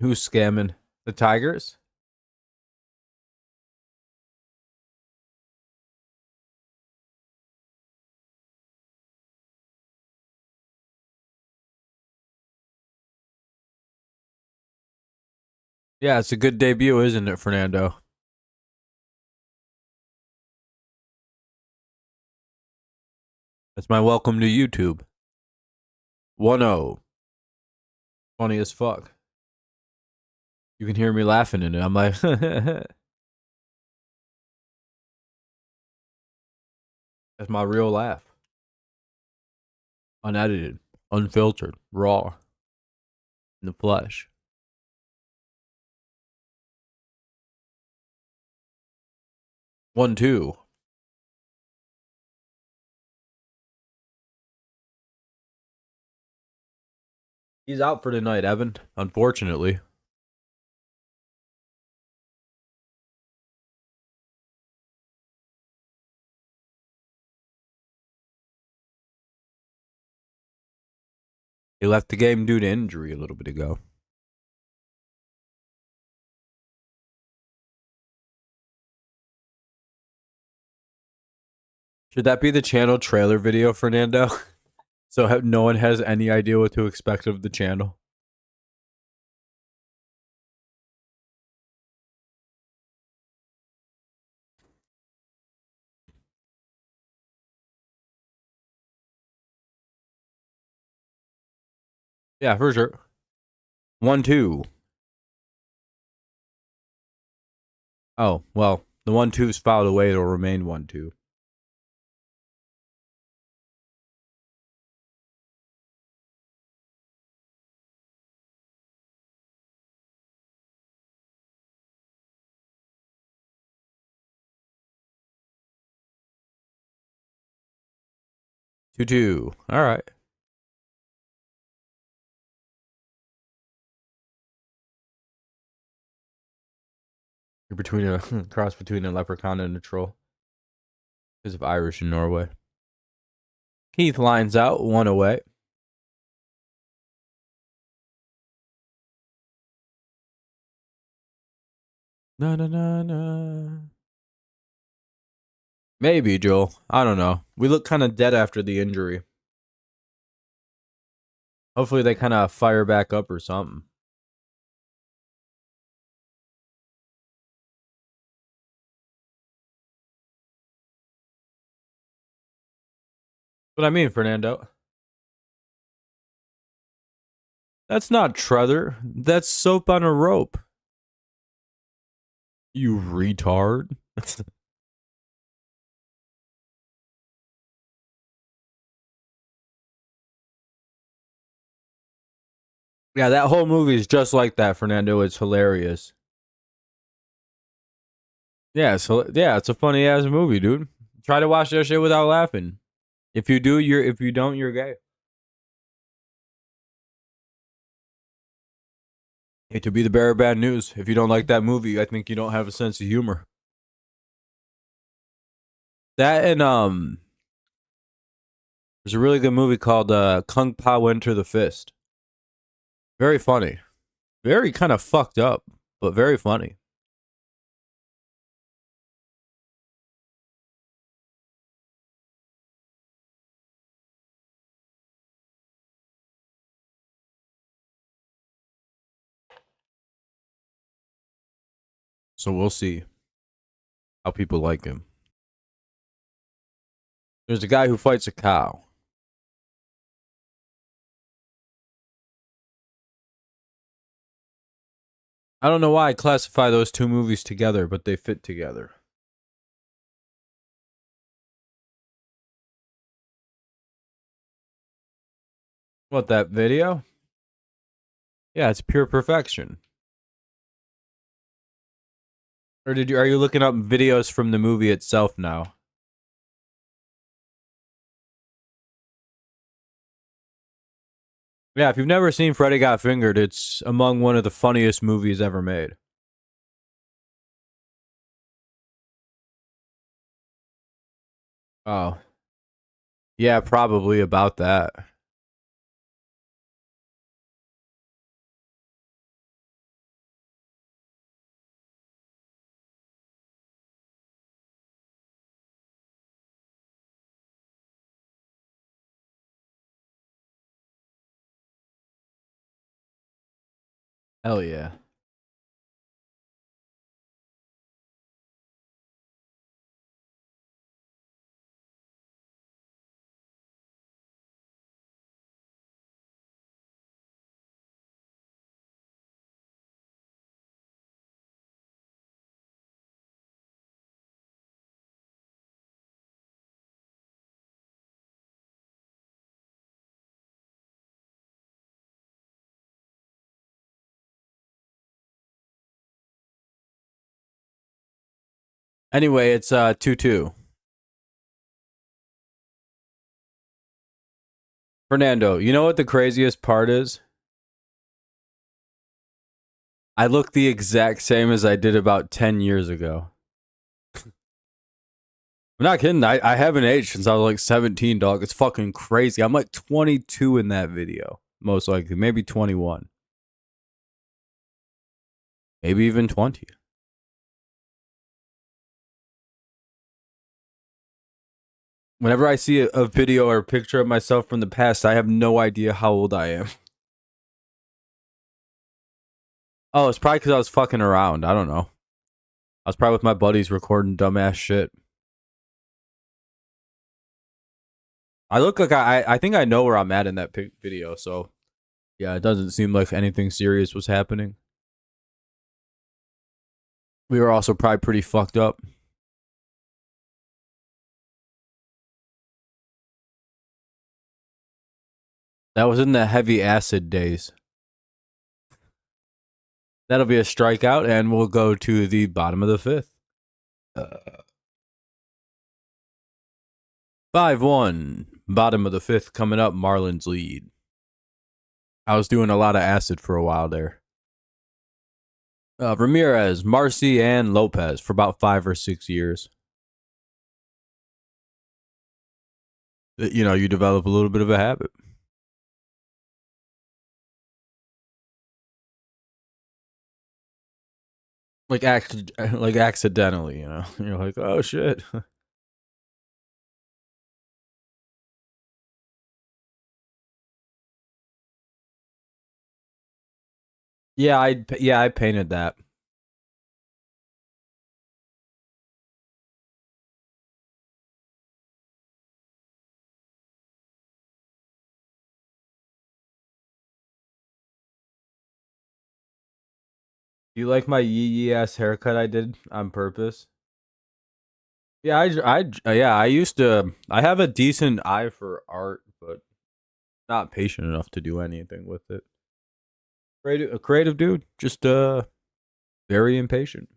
Who's scamming? The Tigers? Yeah, it's a good debut, isn't it, Fernando? That's my welcome to YouTube. 1-0. Funny as fuck. You can hear me laughing in it. I'm like, that's my real laugh. Unedited, unfiltered, raw, in the flesh. 1-2. He's out for tonight, Evan. Unfortunately. He left the game due to injury a little bit ago. Should that be the channel trailer video, Fernando? So no one has any idea what to expect of the channel. Yeah, for sure. 1-2. Oh, well, the 1-2's fouled away. It'll remain 1-2. Two. All right. You're between a cross between a leprechaun and a troll. Because of Irish in Norway. Keith lines out, 1 away. Na. Maybe, Joel. I don't know. We look kind of dead after the injury. Hopefully they kind of fire back up or something. What I mean, Fernando. That's not Truther. That's soap on a rope. You retard. Yeah, that whole movie is just like that, Fernando. It's hilarious. Yeah, so yeah, it's a funny ass movie, dude. Try to watch that shit without laughing. If you do, if you don't, you're gay. Hate to be the bearer of bad news. If you don't like that movie, I think you don't have a sense of humor. That and there's a really good movie called Kung Pao Enter the Fist. Very funny. Very kind of fucked up, but very funny. So we'll see how people like him. There's a guy who fights a cow. I don't know why I classify those two movies together, but they fit together. What, that video? Yeah, it's pure perfection. Or are you looking up videos from the movie itself now? Yeah, if you've never seen Freddy Got Fingered, it's among one of the funniest movies ever made. Oh. Yeah, probably about that. Hell yeah. Anyway, it's 2-2. Fernando, you know what the craziest part is? I look the exact same as I did about 10 years ago. I'm not kidding. I haven't aged since I was like 17, dog. It's fucking crazy. I'm like 22 in that video. Most likely. Maybe 21. Maybe even 20. Whenever I see a video or a picture of myself from the past, I have no idea how old I am. Oh, it's probably because I was fucking around. I don't know. I was probably with my buddies recording dumbass shit. I look like I think I know where I'm at in that video, so yeah, it doesn't seem like anything serious was happening. We were also probably pretty fucked up. That was in the heavy acid days. That'll be a strikeout, and we'll go to the bottom of the fifth. 5-1. Bottom of the fifth coming up, Marlins lead. I was doing a lot of acid for a while there. Ramirez, Marcy, and Lopez for about 5 or 6 years. You know, you develop a little bit of a habit. Like accidentally, you know. You're like, oh shit. Yeah, I painted that. You like my yee yee ass haircut I did on purpose? Yeah, I used to. I have a decent eye for art, but not patient enough to do anything with it. A creative dude, just very impatient.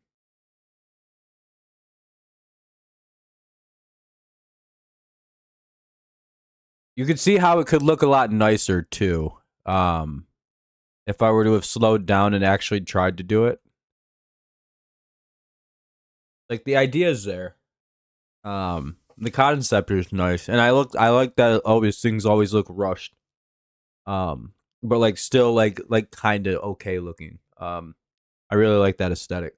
You could see how it could look a lot nicer too. If I were to have slowed down and actually tried to do it, like the idea is there. The concept is nice, and I like that. Always things always look rushed. But like still like kind of okay looking. I really like that aesthetic.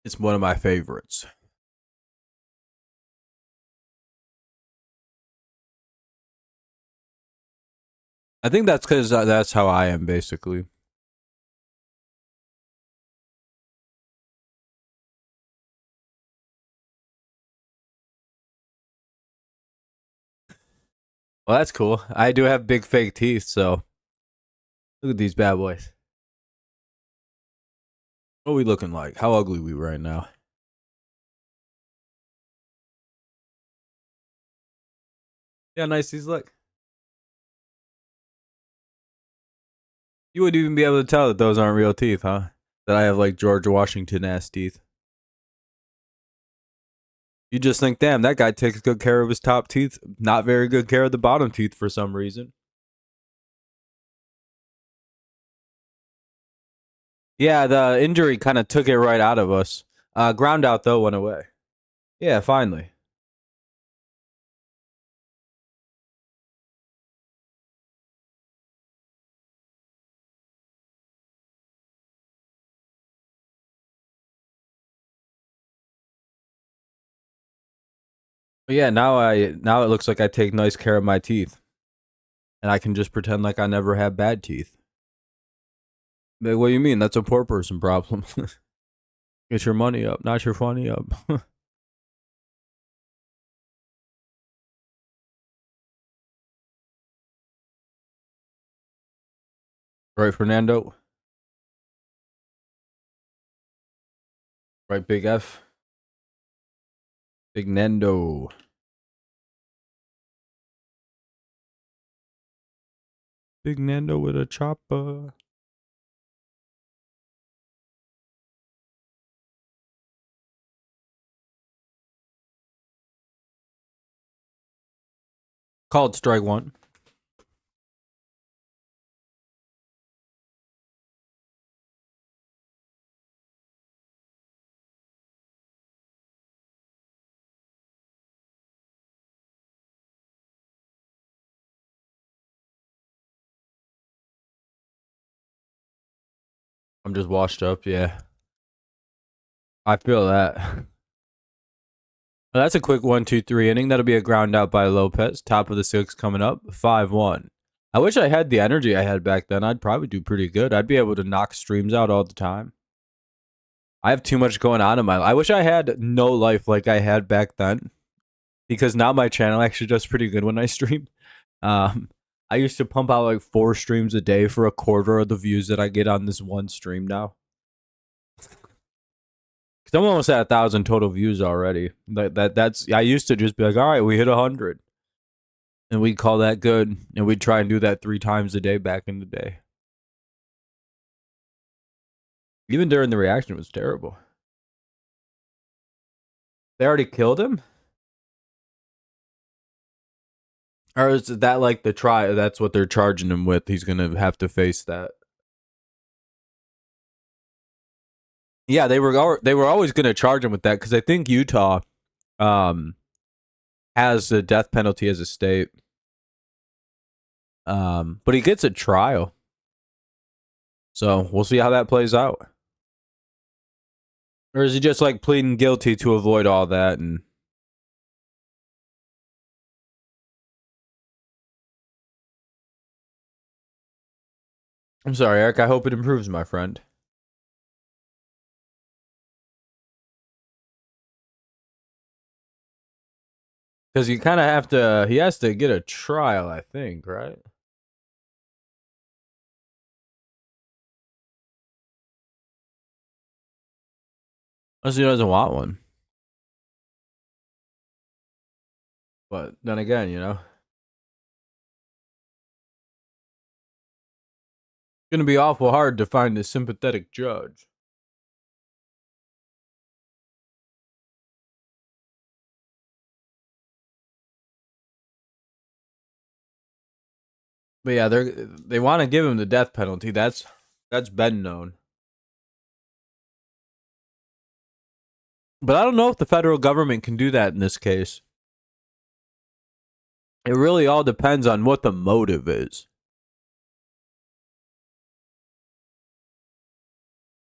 It's one of my favorites. I think that's because that's how I am, basically. Well, that's cool. I do have big fake teeth, so look at these bad boys. What are we looking like? How ugly we right now? Yeah, nice these look. You wouldn't even be able to tell that those aren't real teeth, huh? That I have like George Washington ass teeth. You just think, damn, that guy takes good care of his top teeth, not very good care of the bottom teeth for some reason. Yeah, the injury kind of took it right out of us. Ground out though went away. Yeah, finally. But yeah, now it looks like I take nice care of my teeth, and I can just pretend like I never had bad teeth. Like, what do you mean? That's a poor person problem. Get your money up, not your funny up. Right, Fernando? Right, Big F? Big Nando. Big Nando with a chopper. Called strike one. I'm just washed up, yeah. I feel that. Well, that's a quick 1-2-3 inning. That'll be a ground out by Lopez. Top of the sixth coming up, 5-1. I wish I had the energy I had back then. I'd probably do pretty good. I'd be able to knock streams out all the time. I have too much going on in my life. I wish I had no life like I had back then, because now my channel actually does pretty good when I stream. Um, I used to pump out like 4 streams a day for a quarter of the views that I get on this one stream now. Cause I'm almost at 1,000 total views already. That's I used to just be like, all right, we hit 100, and we'd call that good, and we'd try and do that 3 times a day back in the day. Even during the reaction, it was terrible. They already killed him, or is that like the try? That's what they're charging him with. He's gonna have to face that. Yeah, they were always gonna charge him with that because I think Utah, um, has the death penalty as a state. But he gets a trial. So we'll see how that plays out. Or is he just like pleading guilty to avoid all that? And I'm sorry, Eric. I hope it improves, my friend. Because you kind of have to, he has to get a trial, I think, right? Unless he doesn't want one. But then again, you know, it's going to be awful hard to find a sympathetic judge. But yeah, they want to give him the death penalty. That's been known. But I don't know if the federal government can do that in this case. It really all depends on what the motive is.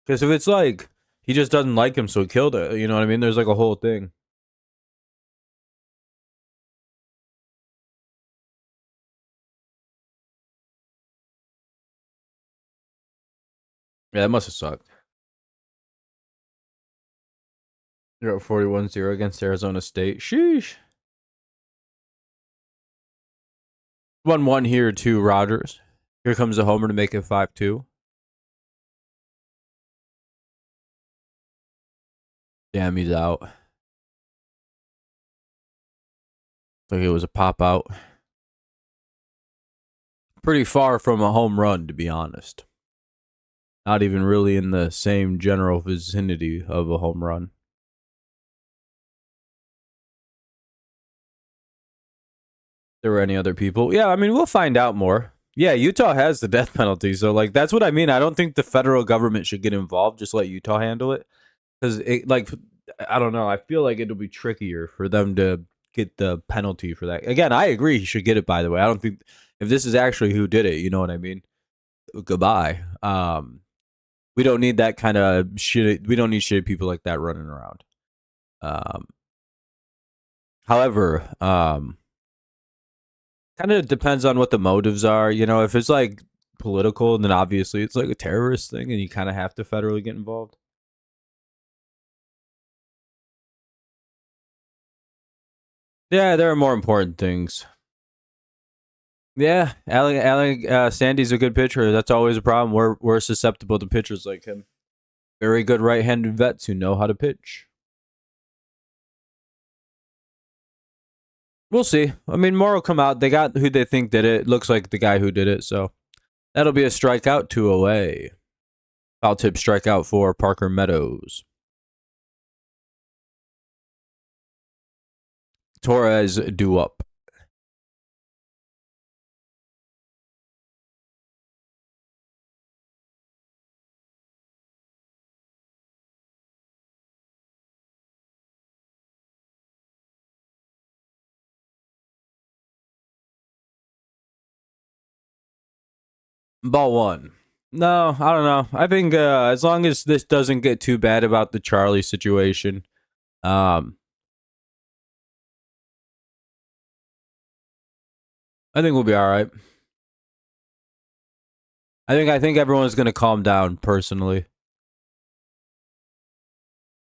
Because if it's like he just doesn't like him, so he killed it, you know what I mean? There's like a whole thing. Yeah, that must have sucked. You're up 41-0 against Arizona State. Sheesh. 1-1 here to Rogers. Here comes a homer to make it 5-2. Damn, he's out. Like it was a pop out. Pretty far from a home run, to be honest. Not even really in the same general vicinity of a home run. There were any other people? Yeah, I mean, we'll find out more. Yeah, Utah has the death penalty, so like that's what I mean. I don't think the federal government should get involved. Just let Utah handle it, because like I don't know. I feel like it'll be trickier for them to get the penalty for that. Again, I agree he should get it. By the way, I don't think if this is actually who did it, you know what I mean. Goodbye. We don't need that kind of shit. We don't need shitty people like that running around. Um, however, kind of depends on what the motives are. You know, if it's like political, then obviously it's like a terrorist thing, and you kind of have to federally get involved. Yeah, there are more important things. Yeah, Sandy's a good pitcher. That's always a problem. We're susceptible to pitchers like him. Very good right-handed vets who know how to pitch. We'll see. I mean, more will come out. They got who they think did it. Looks like the guy who did it, so that'll be a strikeout, 2 away. Foul tip strikeout for Parker Meadows. Torres due up. Ball 1. No, I don't know. I think as long as this doesn't get too bad about the Charlie situation, I think we'll be all right. I think everyone's going to calm down personally.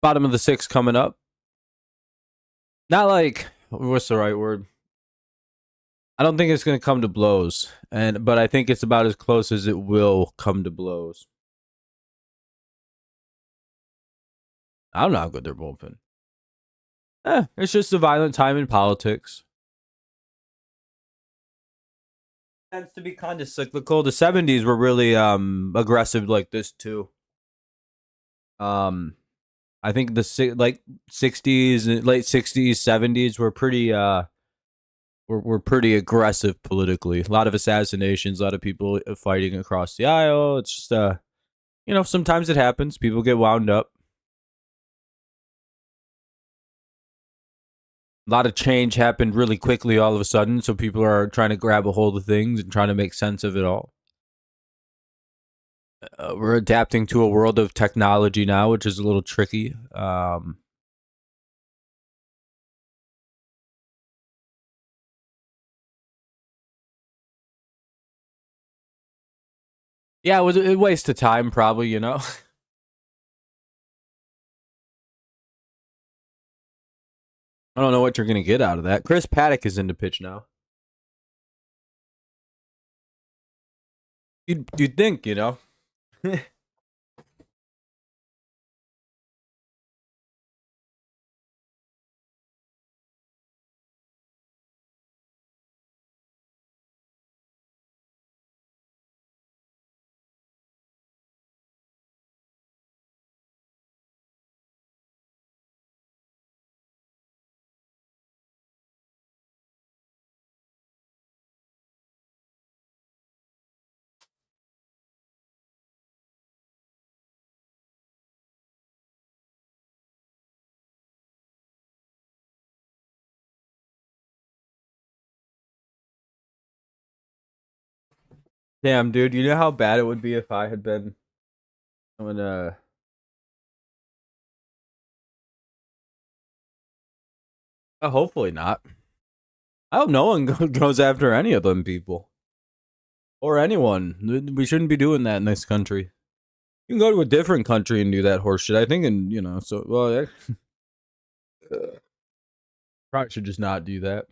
Bottom of the 6th coming up. Not like what's the right word? I don't think it's going to come to blows, but I think it's about as close as it will come to blows. I don't know how good they're bullpen. It's just a violent time in politics. Tends to be kind of cyclical. The 70s were really aggressive like this too. I think the 60s, late 60s, 70s were pretty were pretty aggressive politically. A lot of assassinations, a lot of people fighting across the aisle. It's just you know, sometimes it happens. People get wound up. A lot of change happened really quickly all of a sudden, so people are trying to grab a hold of things and trying to make sense of it all. We're adapting to a world of technology now, which is a little tricky. Yeah, it was a waste of time, probably, you know. I don't know what you're going to get out of that. Chris Paddock is into pitch now. You'd think, you know. Damn, dude, you know how bad it would be if I had been on hopefully not. I hope no one goes after any of them people or anyone. We shouldn't be doing that in this country. You can go to a different country and do that horse shit. I think, and so well, probably should just not do that.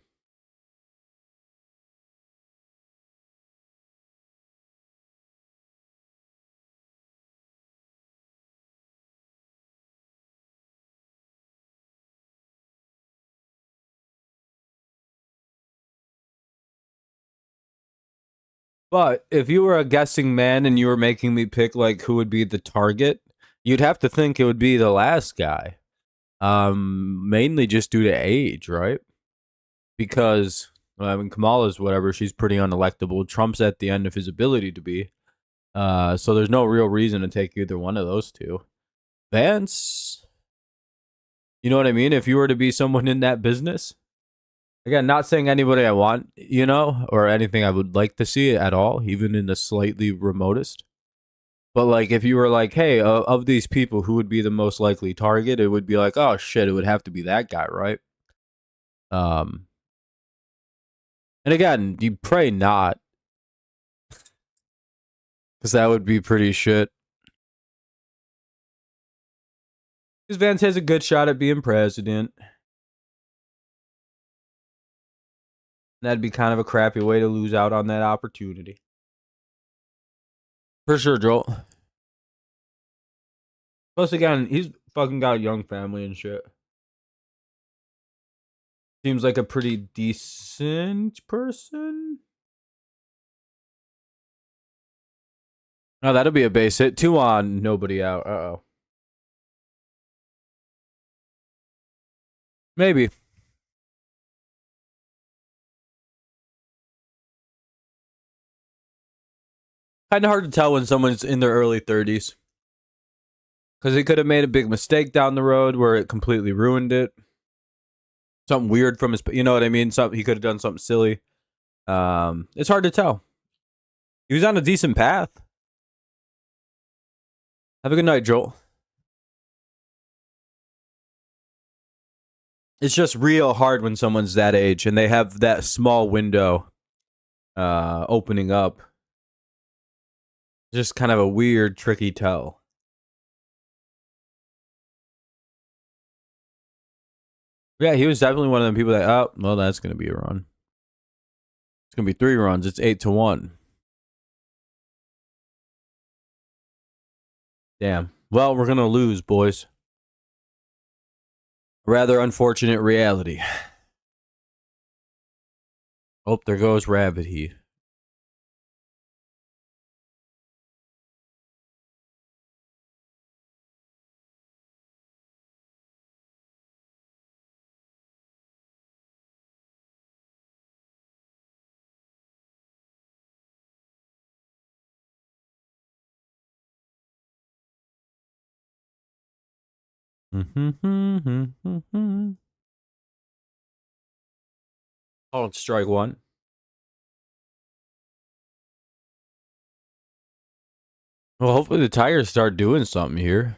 But if you were a guessing man and you were making me pick like who would be the target, you'd have to think it would be the last guy. Mainly just due to age, right? Because I mean Kamala's whatever, she's pretty unelectable. Trump's at the end of his ability to be. So there's no real reason to take either one of those two. Vance, you know what I mean? If you were to be someone in that business, again, not saying anybody I want, or anything I would like to see at all, even in the slightly remotest. But like, if you were like, hey, of these people, who would be the most likely target? It would be like, oh shit, it would have to be that guy, right? And again, you pray not, because that would be pretty shit. Because Vance has a good shot at being president. That'd be kind of a crappy way to lose out on that opportunity. For sure, Joel. Plus, again, he's fucking got a young family and shit. Seems like a pretty decent person. Oh, that'll be a base hit. 2 on, nobody out. Uh-oh. Maybe. Kind of hard to tell when someone's in their early 30s. Because he could have made a big mistake down the road where it completely ruined it. Something weird from his, you know what I mean? He could have done something silly. It's hard to tell. He was on a decent path. Have a good night, Joel. It's just real hard when someone's that age and they have that small window opening up. Just kind of a weird, tricky tell. Yeah, he was definitely one of them people that, oh, well, that's going to be a run. It's going to be 3 runs. It's 8-1. Damn. Well, we're going to lose, boys. Rather unfortunate reality. Oh, there goes Rabbit He. Oh, it's strike 1. Well, hopefully the Tigers start doing something here.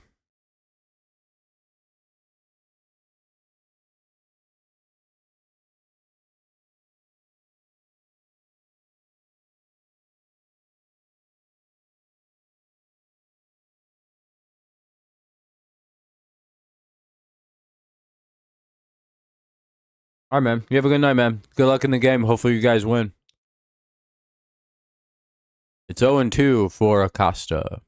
All right, man. You have a good night, man. Good luck in the game. Hopefully you guys win. It's 0-2 for Acosta.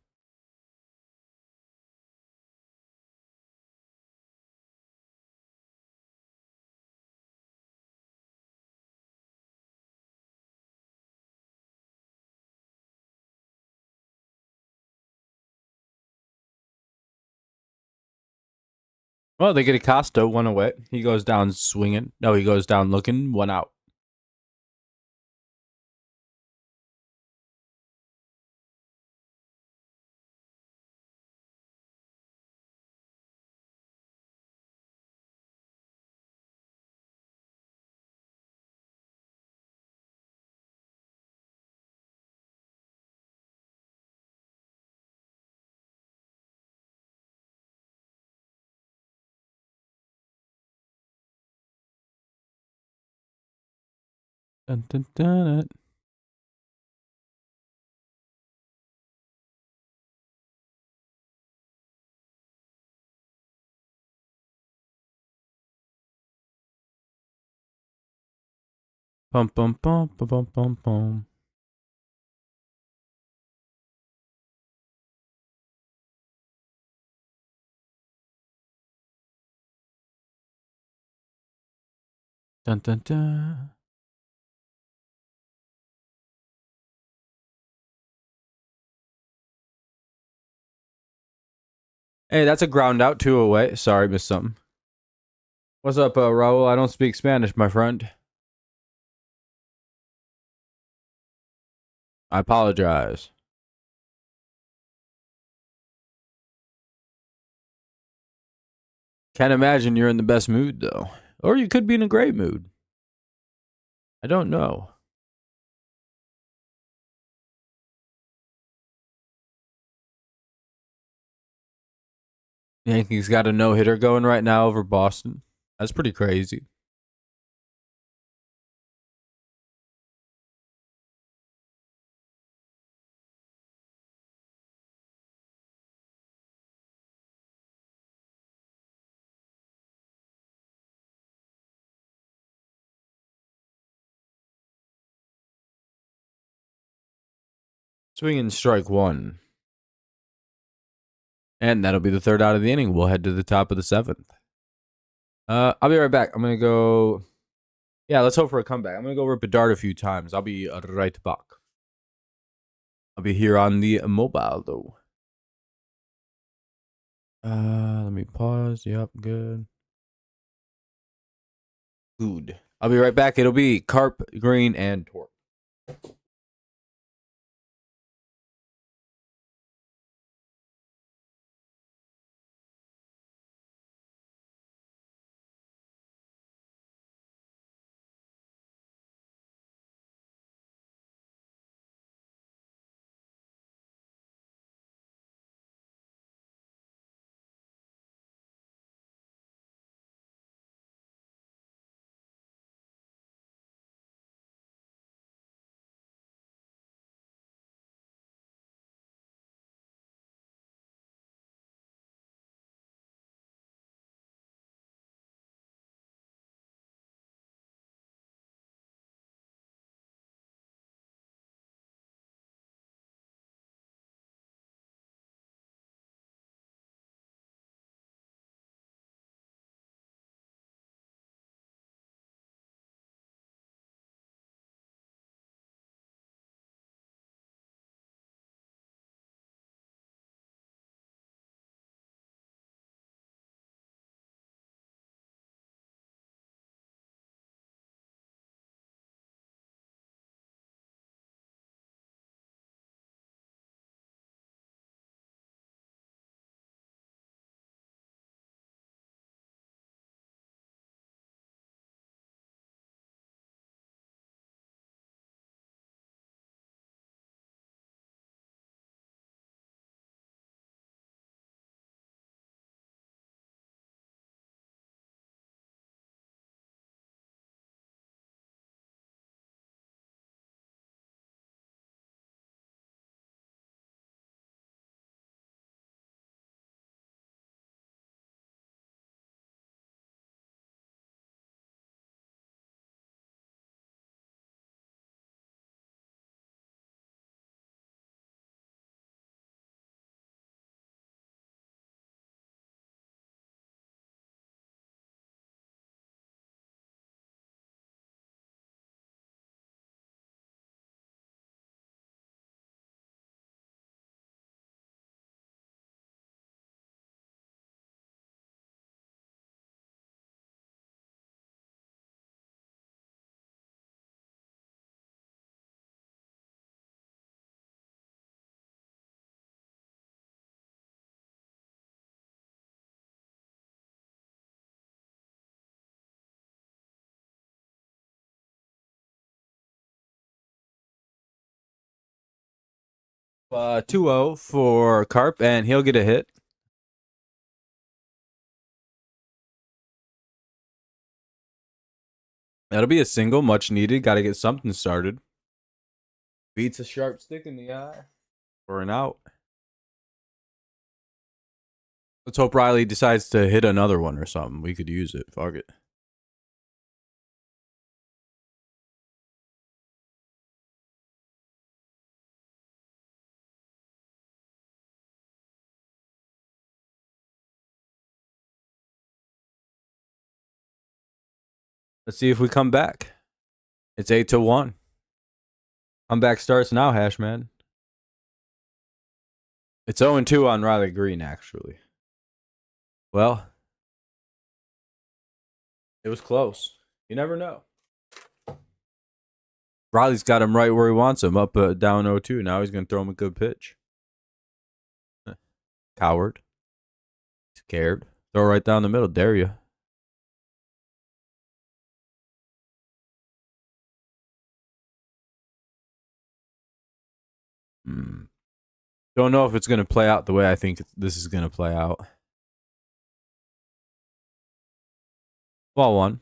Well, they get Acosta 1 away. He goes down swinging. No, he goes down looking. 1 out. Dun, dun, dun, dun. Bum bum bum bum bum bum bum. Dun dun dun. Hey, that's a ground out, 2 away. Sorry, missed something. What's up, Raul? I don't speak Spanish, my friend. I apologize. Can't imagine you're in the best mood, though. Or you could be in a great mood. I don't know. Yankees got a no-hitter going right now over Boston. That's pretty crazy. Swinging strike one. And that'll be the third out of the inning. We'll head to the top of the seventh. I'll be right back. I'm going to go... Yeah, let's hope for a comeback. I'm going to go rip a dart a few times. I'll be right back. I'll be here on the mobile, though. Let me pause. Yep, good. Good. I'll be right back. It'll be Carp, Green, and Torque. Uh, 2-0 for Carp, and he'll get a hit. That'll be a single, much needed. Got to get something started. Beats a sharp stick in the eye for an out. Let's hope Riley decides to hit another one or something. We could use it. Fuck it. Let's see if we come back. It's 8-1. Comeback starts now, Hashman. It's 0-2 on Riley Green, actually. Well, it was close. You never know. Riley's got him right where he wants him, up down 0-2. Now he's going to throw him a good pitch. Coward. Scared. Throw right down the middle. Dare you. Don't know if it's going to play out the way I think this is going to play out. Ball one.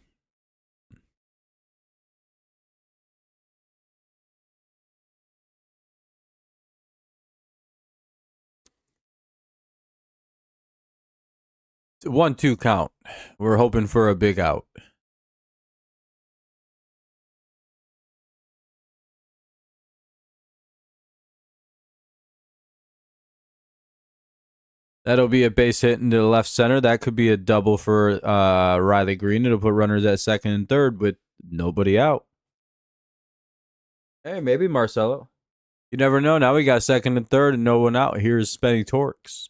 It's a 1-2 count. We're hoping for a big out. That'll be a base hit into the left center. That could be a double for Riley Green. It'll put runners at second and third with nobody out. Hey, maybe Marcelo. You never know. Now we got second and third and no one out. Here's Spenny Torques.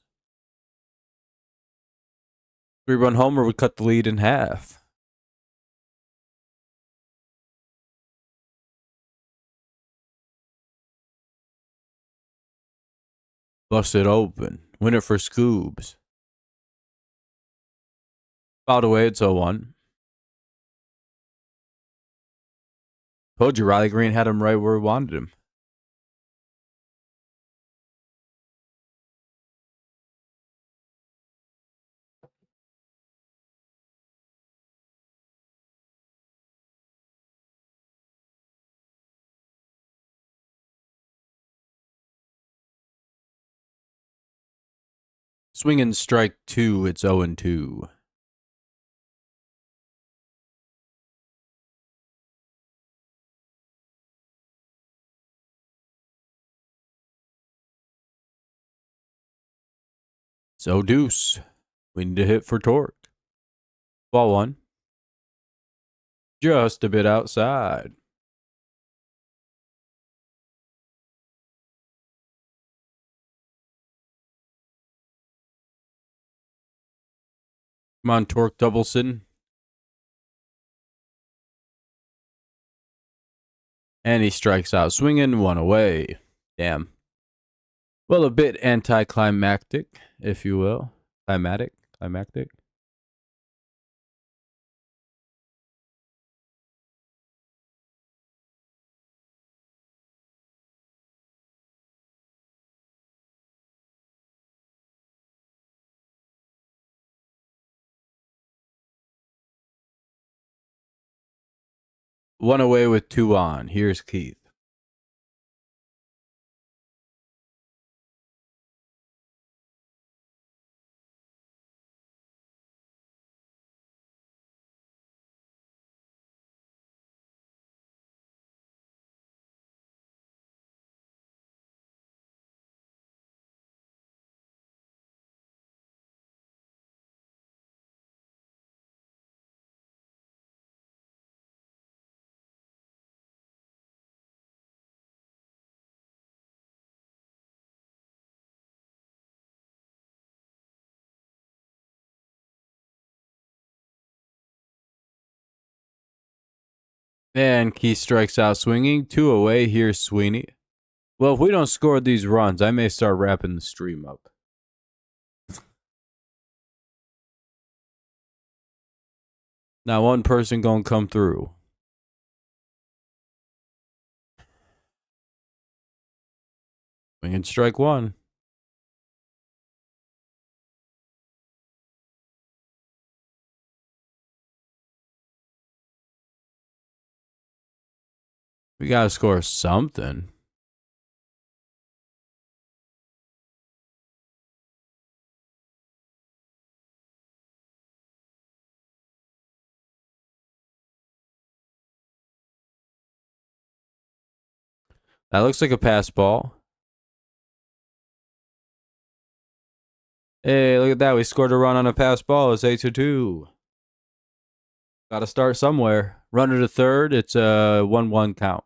3-run homer would cut the lead in half. Busted open. Winner for Scoobs. Fouled away, it's 0-1. Told you Riley Green had him right where we wanted him. Swinging strike 2, it's 0-2. So deuce. We need to hit for Torque. Ball one. Just a bit outside. Come on, Torque Doubleson. And he strikes out. Swinging, one away. Damn. Well, a bit anticlimactic, if you will. Climactic. One away with 2 on. Here's Keith. And Keith strikes out swinging. 2 away. Here's Sweeney. Well, if we don't score these runs, I may start wrapping the stream up. Not one person gonna come through. Swinging strike 1. We gotta score something. That looks like a pass ball. Hey, look at that. We scored a run on a pass ball. It's 8-2. Got to start somewhere. Runner to third. It's a 1-1 count.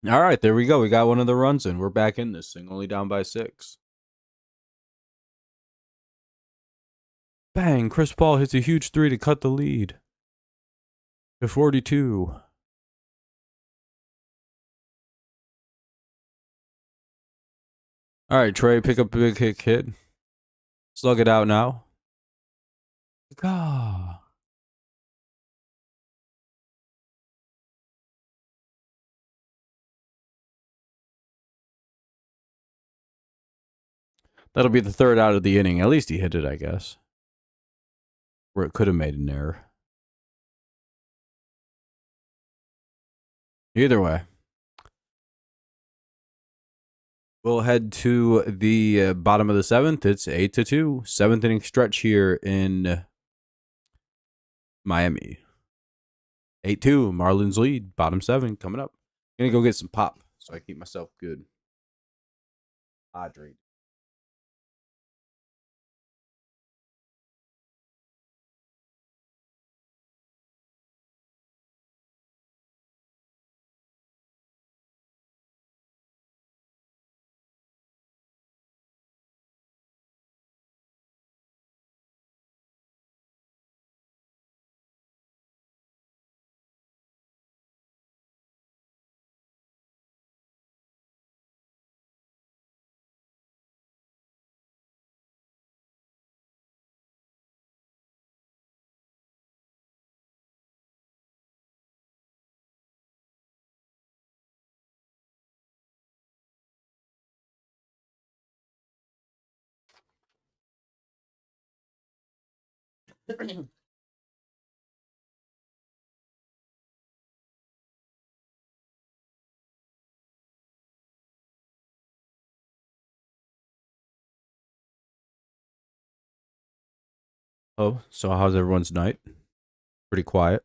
All right, there we go. We got one of the runs in. We're back in this thing, only down by 6. Bang! Chris Paul hits a huge 3 to cut the lead to 42. All right, Trey, pick up a big hit, kid. Slug it out now. Ah. That'll be the third out of the inning. At least he hit it, I guess. Where it could have made an error. Either way. We'll head to the bottom of the 7th. It's 8-2. 7th inning stretch here in Miami. 8-2. Marlins lead. Bottom 7 coming up. Gonna go get some pop so I keep myself good. Hydrate. Oh, so how's everyone's night? Pretty quiet.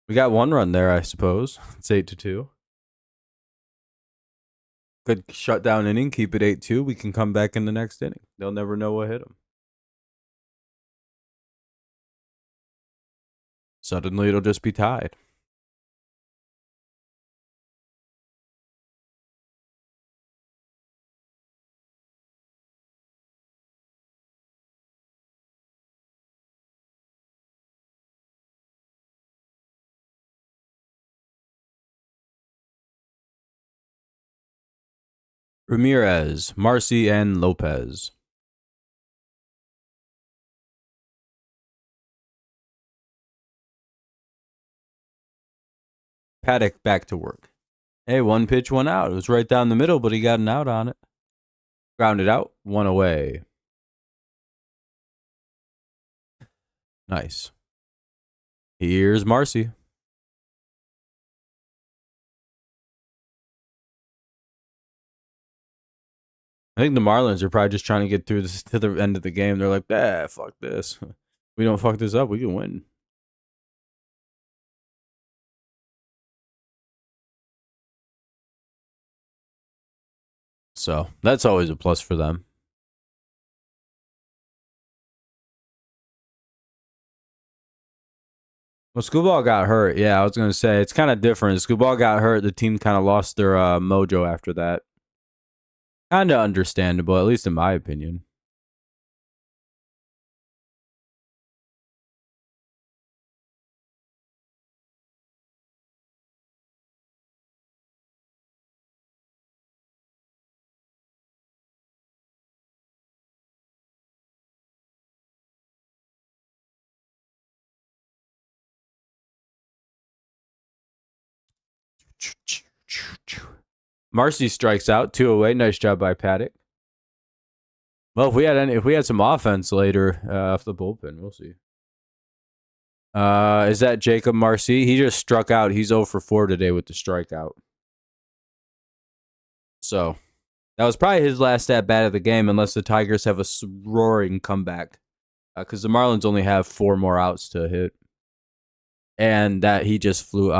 We got one run there, I suppose. It's 8-2. Good shutdown inning. Keep it 8-2. We can come back in the next inning. They'll never know what hit them. Suddenly, it'll just be tied. Ramirez, Marcy, and Lopez. Paddock back to work. Hey, 1 pitch, 1 out. It was right down the middle, but he got an out on it. Grounded out, 1 away. Nice. Here's Marcy. I think the Marlins are probably just trying to get through this to the end of the game. They're like, fuck this. We don't fuck this up, we can win. So that's always a plus for them. Well, Skubal got hurt. Yeah, I was going to say, it's kind of different. Skubal got hurt. The team kind of lost their mojo after that. Kind of understandable, at least in my opinion. Marcy strikes out, 2 away. Nice job by Paddock. Well, if we had some offense later off the bullpen, we'll see. Is that Jacob Marcy? He just struck out. He's 0 for 4 today with the strikeout. So that was probably his last at bat of the game, unless the Tigers have a roaring comeback, because the Marlins only have 4 more outs to hit, and that he just flew.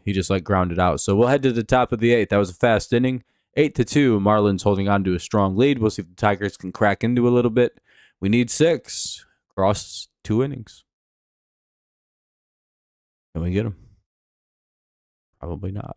He just like grounded out. So we'll head to the top of the 8th. That was a fast inning. 8-2. Marlins holding on to a strong lead. We'll see if the Tigers can crack into a little bit. We need 6 across 2 innings. Can we get them? Probably not.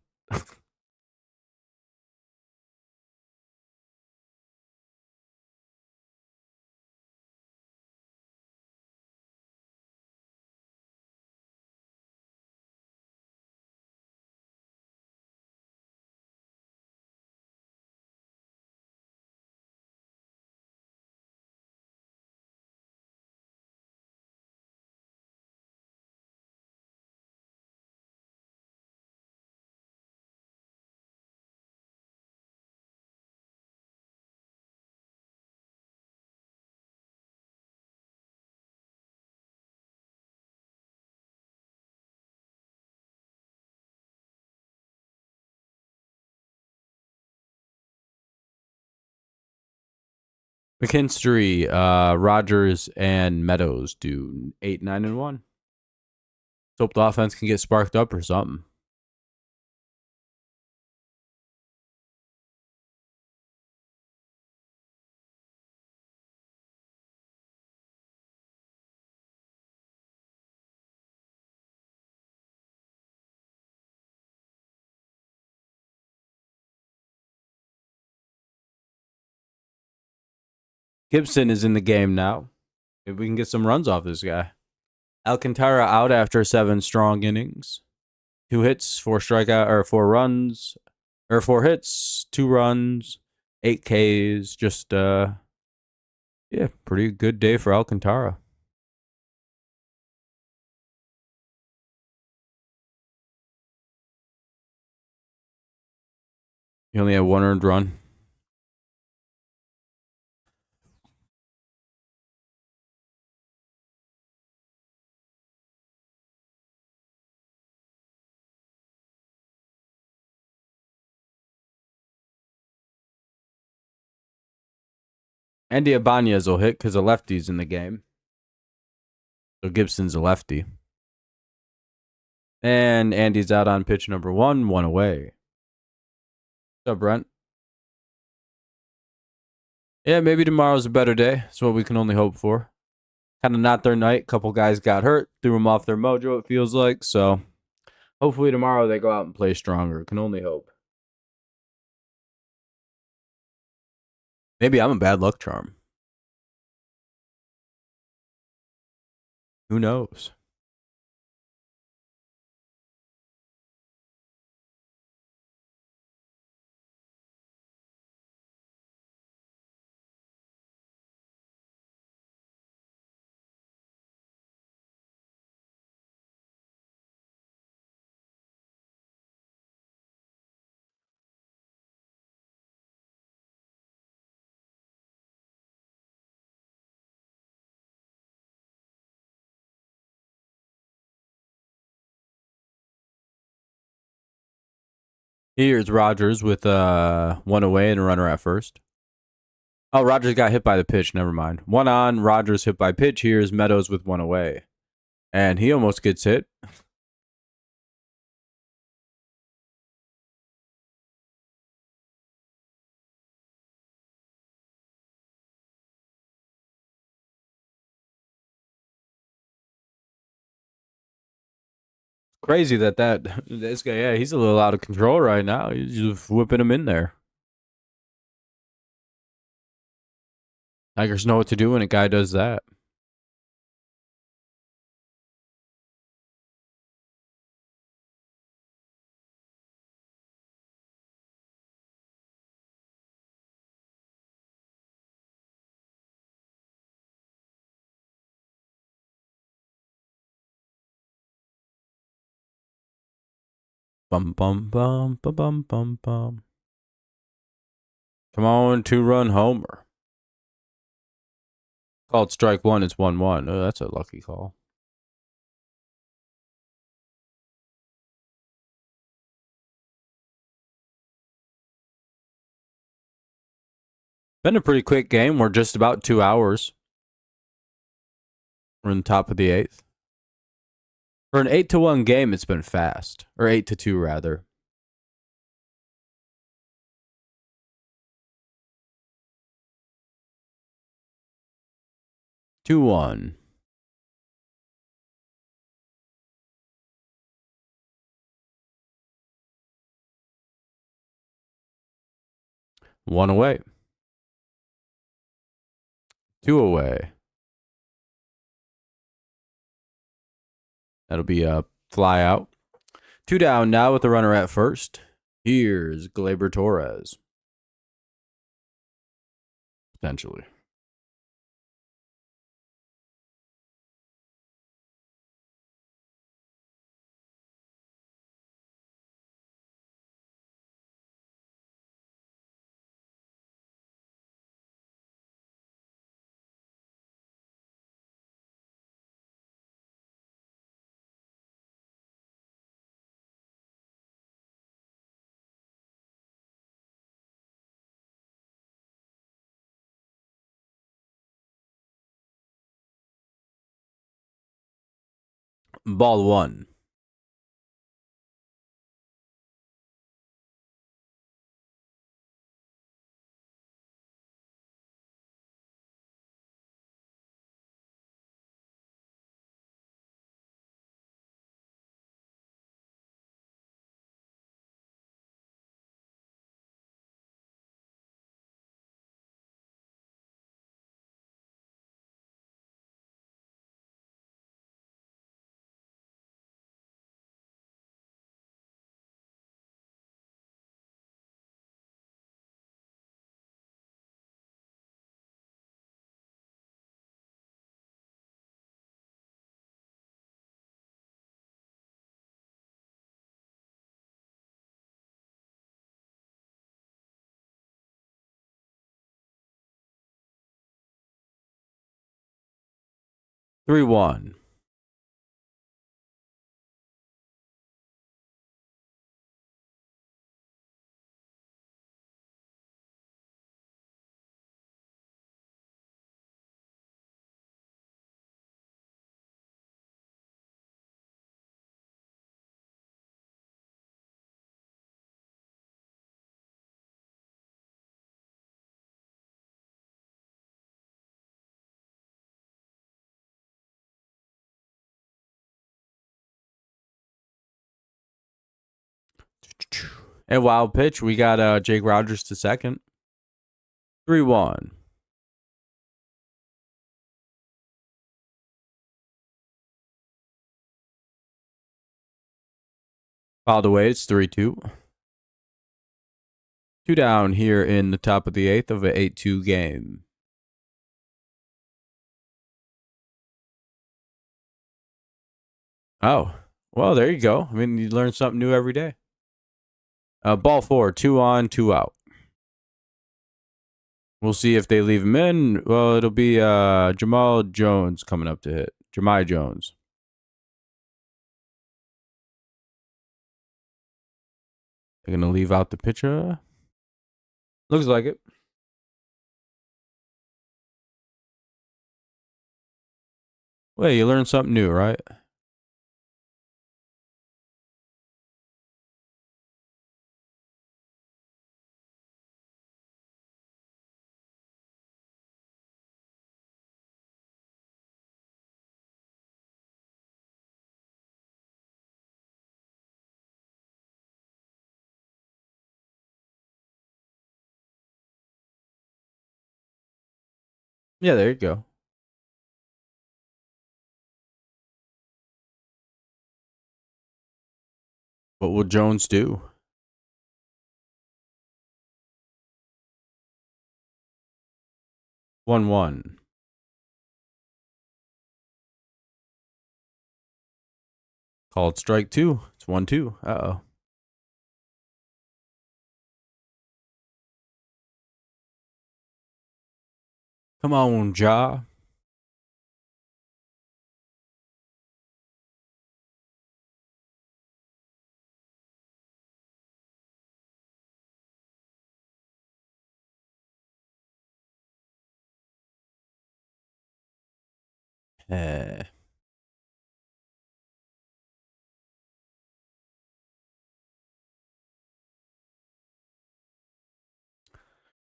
McKinstry, Rogers, and Meadows do 8, 9, and 1. Hope the offense can get sparked up or something. Gibson is in the game now. Maybe we can get some runs off this guy. Alcantara out after 7 strong innings. 2 hits, 4 strikeout, or 4 runs, or 4 hits, 2 runs, 8 Ks. Just, yeah, pretty good day for Alcantara. He only had 1 earned run. Andy Ibanez will hit because a lefty's in the game. So Gibson's a lefty. And Andy's out on pitch number 1, 1 away. What's up, Brent? Yeah, maybe tomorrow's a better day. That's what we can only hope for. Kind of not their night. Couple guys got hurt. Threw them off their mojo, it feels like. So hopefully tomorrow they go out and play stronger. Can only hope. Maybe I'm a bad luck charm. Who knows? Here's Rogers with 1 away and a runner at first. Oh, Rogers got hit by the pitch. Never mind. 1 on. Rogers hit by pitch. Here's Meadows with 1 away. And he almost gets hit. Crazy that this guy, yeah, he's a little out of control right now. He's just whipping him in there. Tigers know what to do when a guy does that. Bum bum bum bum bum bum bum. Come on, 2-run homer. Called strike 1. It's 1-1. Oh, that's a lucky call. Been a pretty quick game. We're just about 2 hours. We're in the top of the 8th. For an 8-1 game, it's been fast. Or 8-2, rather. 2-1. One away. 2 away. That'll be a fly out. 2 down now with the runner at first. Here's Gleyber Torres. Potentially. Ball 1. Three one. And wild pitch. We got Jake Rogers to second. 3-1. Fouled away. It's 3-2. 2 down here in the top of the 8th of an 8-2 game. Oh, well, there you go. I mean, you learn something new every day. Ball 4, 2 on, 2 out. We'll see if they leave him in. Well, it'll be Jamal Jones coming up to hit. Jahmai Jones. They're going to leave out the pitcher. Looks like it. Well, you learn something new, right? Yeah, there you go. What will Jones do? 1-1. Called strike 2. It's 1-2. Uh-oh. Come on, Ja. Eh.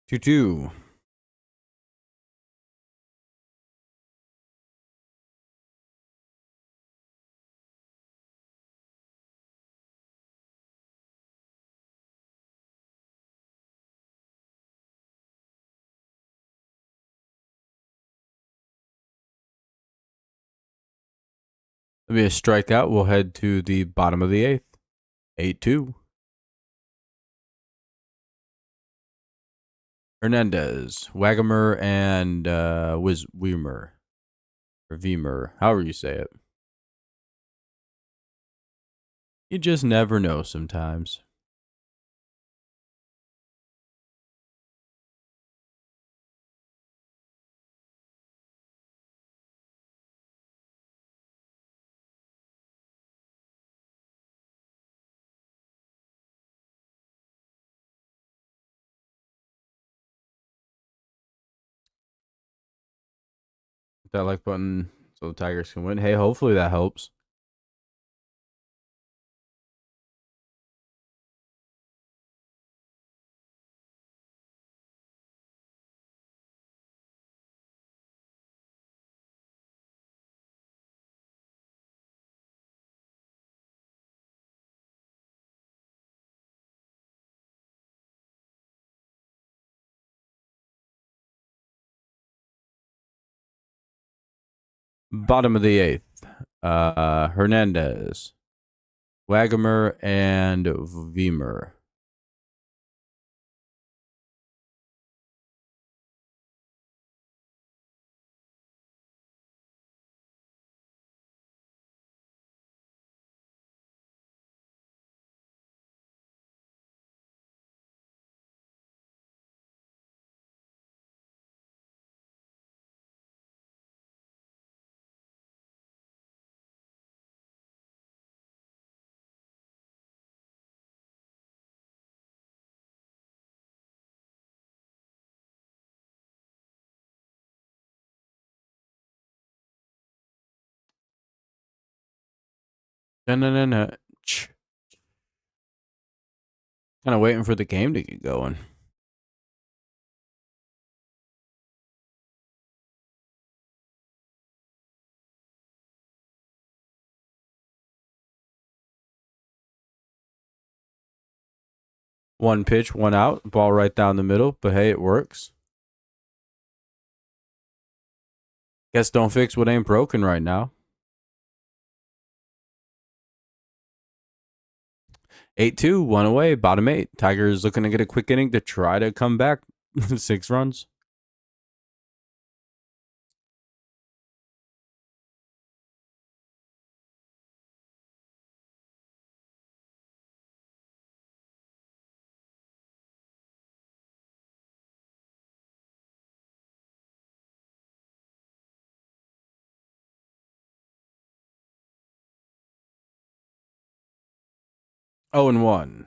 2-2. That'll be a strikeout. We'll head to the bottom of the 8th. 8-2. Hernandez, Wagamer, and Weimer. Or Weimer, however you say it. You just never know sometimes. Hit that like button so the Tigers can win. Hey, hopefully that helps. Bottom of the 8th. Hernandez, Wagamer, and Weimer. Kind of waiting for the game to get going. One pitch, one out, ball right down the middle, but hey, it works. Guess don't fix what ain't broken right now. 8-2, one away, bottom 8. Tigers looking to get a quick inning to try to come back. 6 runs. Oh and 1.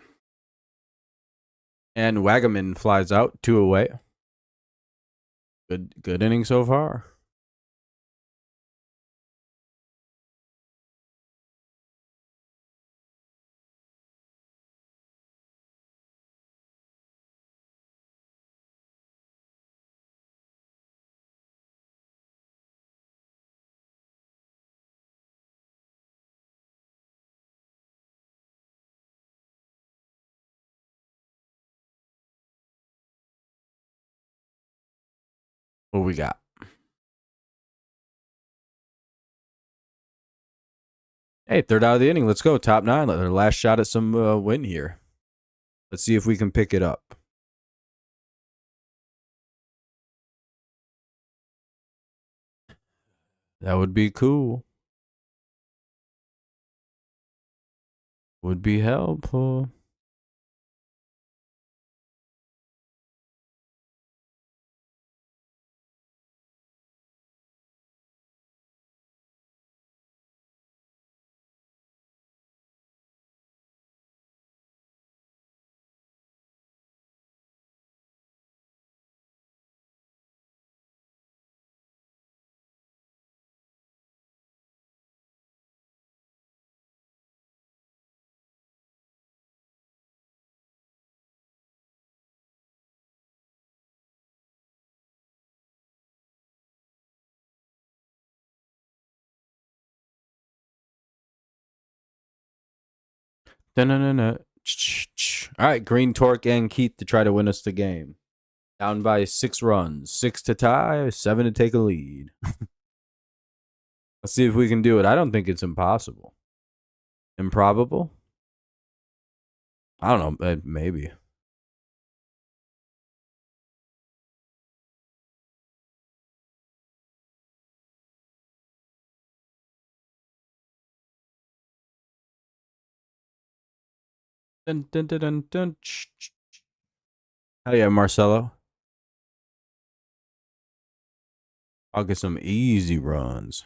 And Wagaman flies out, 2 away. Good inning so far. What we got? Hey, 3rd out of the inning. Let's go. Top 9. Their last shot at some win here. Let's see if we can pick it up. That would be cool. Would be helpful. All right, Green, Torque, and Keith to try to win us the game. Down by 6 runs. 6 to tie, 7 to take a lead. Let's see if we can do it. I don't think it's impossible. Improbable? I don't know. Maybe. Dun, dun, dun, dun, dun. Hell yeah, Marcelo. I'll get some easy runs.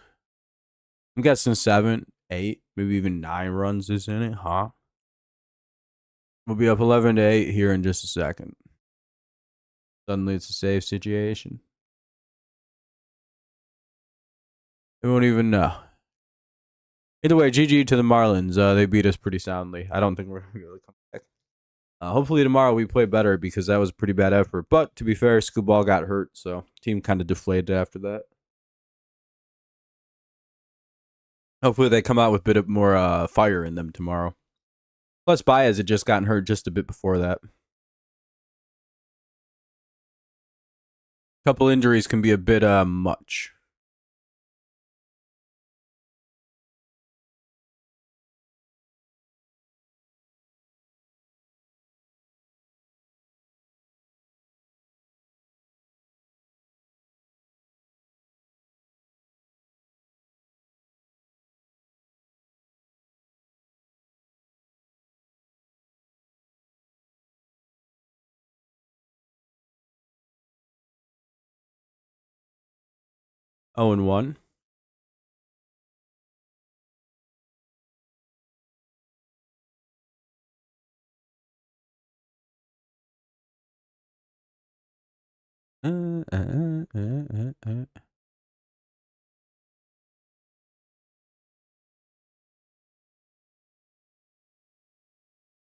I'm guessing 7, 8, maybe even 9 runs this inning, huh? We'll be up 11-8 here in just a second. Suddenly it's a safe situation. We won't even know. Either way, GG to the Marlins. They beat us pretty soundly. I don't think we're going to be able to come back. Hopefully tomorrow we play better because that was a pretty bad effort. But to be fair, Skubal got hurt, so team kind of deflated after that. Hopefully they come out with a bit more fire in them tomorrow. Plus, Baez had just gotten hurt just a bit before that. Couple injuries can be a bit much. Oh, and 1.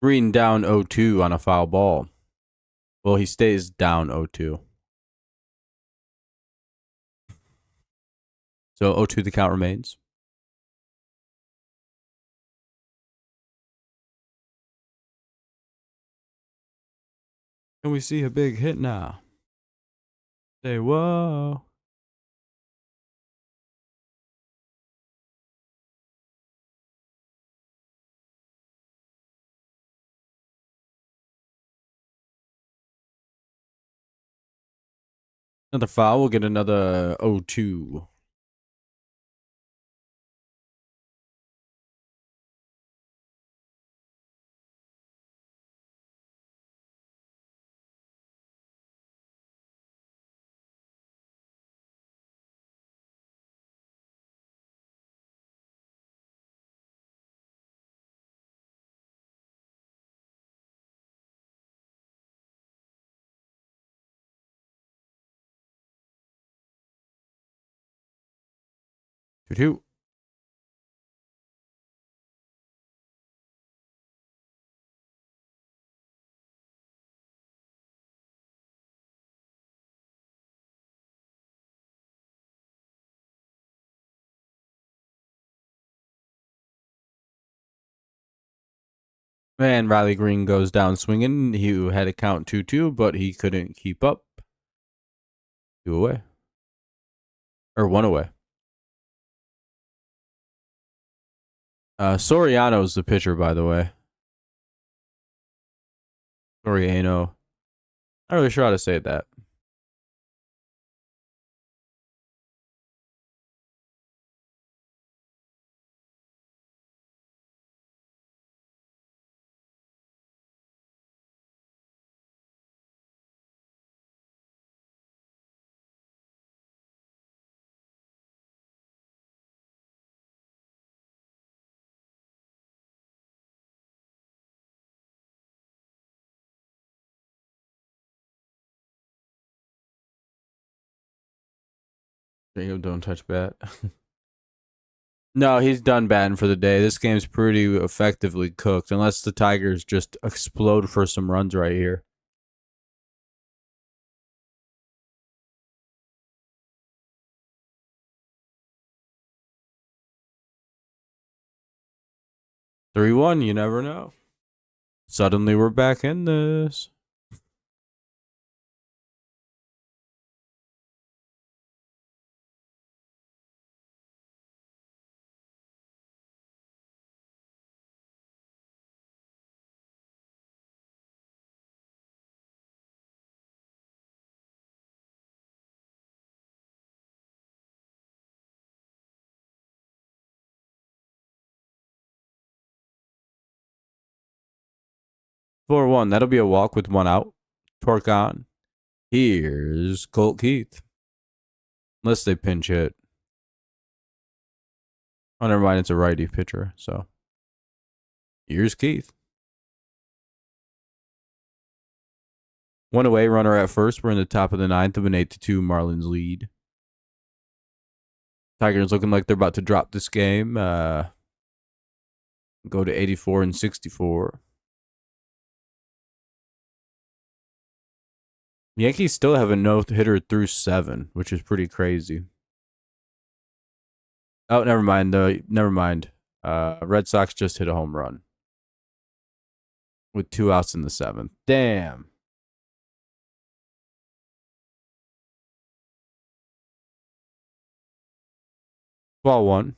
Green down 0-2 on a foul ball. Well, he stays down 0-2. So 0-2 the count remains. Can we see a big hit now? Say whoa. Another foul. We'll get another 0-2. Two. And Riley Green goes down swinging. He had a count 2-2, but he couldn't keep up. 2 away. Or 1 away. Soriano's the pitcher, by the way. Soriano. Not really sure how to say that. Jacob, don't touch bat. No, he's done batting for the day. This game's pretty effectively cooked, unless the Tigers just explode for some runs right here. Three 1, you never know. Suddenly we're back in this. 4-1. That'll be a walk with 1 out. Torque on. Here's Colt Keith. Unless they pinch hit. Oh, never mind. It's a righty pitcher. So here's Keith. 1 away. Runner at first. We're in the top of the 9th of an 8-2 Marlins lead. Tigers looking like they're about to drop this game. Go to 84 and 64. Yankees still have a no-hitter through 7, which is pretty crazy. Oh, never mind. Never mind. Red Sox just hit a home run with 2 outs in the 7th. Damn. Ball 1.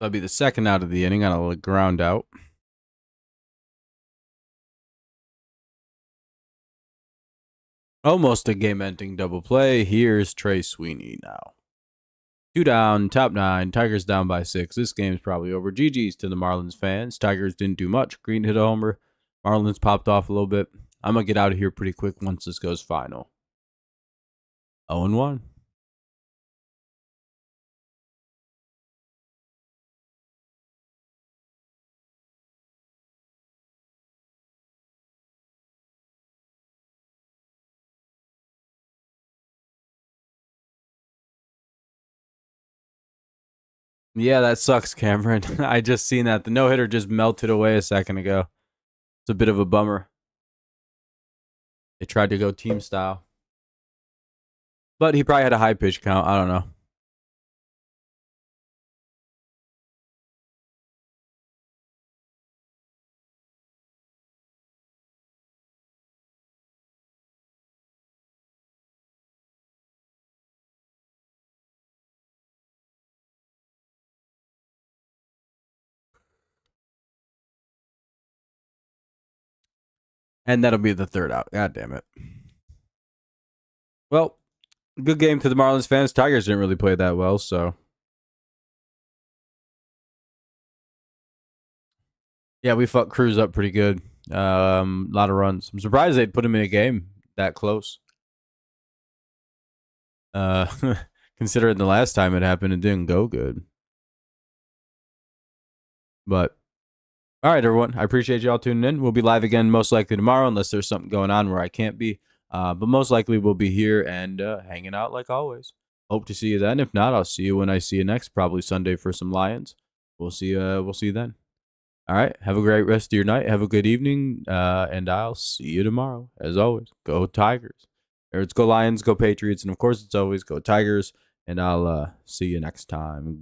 That'll be the 2nd out of the inning on a ground out. Almost a game-ending double play. Here's Trey Sweeney now. 2 down, top 9. Tigers down by 6. This game's probably over. GG's to the Marlins fans. Tigers didn't do much. Green hit a homer. Marlins popped off a little bit. I'm going to get out of here pretty quick once this goes final. 0-1. Yeah, that sucks, Cameron. I just seen that. The no-hitter just melted away a second ago. It's a bit of a bummer. They tried to go team style. But he probably had a high pitch count. I don't know. And that'll be the 3rd out. God damn it. Well, good game to the Marlins fans. Tigers didn't really play that well, so. Yeah, we fucked Cruz up pretty good. A lot of runs. I'm surprised they'd put him in a game that close. Considering the last time it happened, it didn't go good. But, all right, everyone. I appreciate y'all tuning in. We'll be live again most likely tomorrow, unless there's something going on where I can't be. But most likely we'll be here and hanging out like always. Hope to see you then. If not, I'll see you when I see you next. Probably Sunday for some Lions. We'll see you then. All right. Have a great rest of your night. Have a good evening. And I'll see you tomorrow. As always, go Tigers. Or it's go Lions, go Patriots. And of course, it's always go Tigers. And I'll see you next time.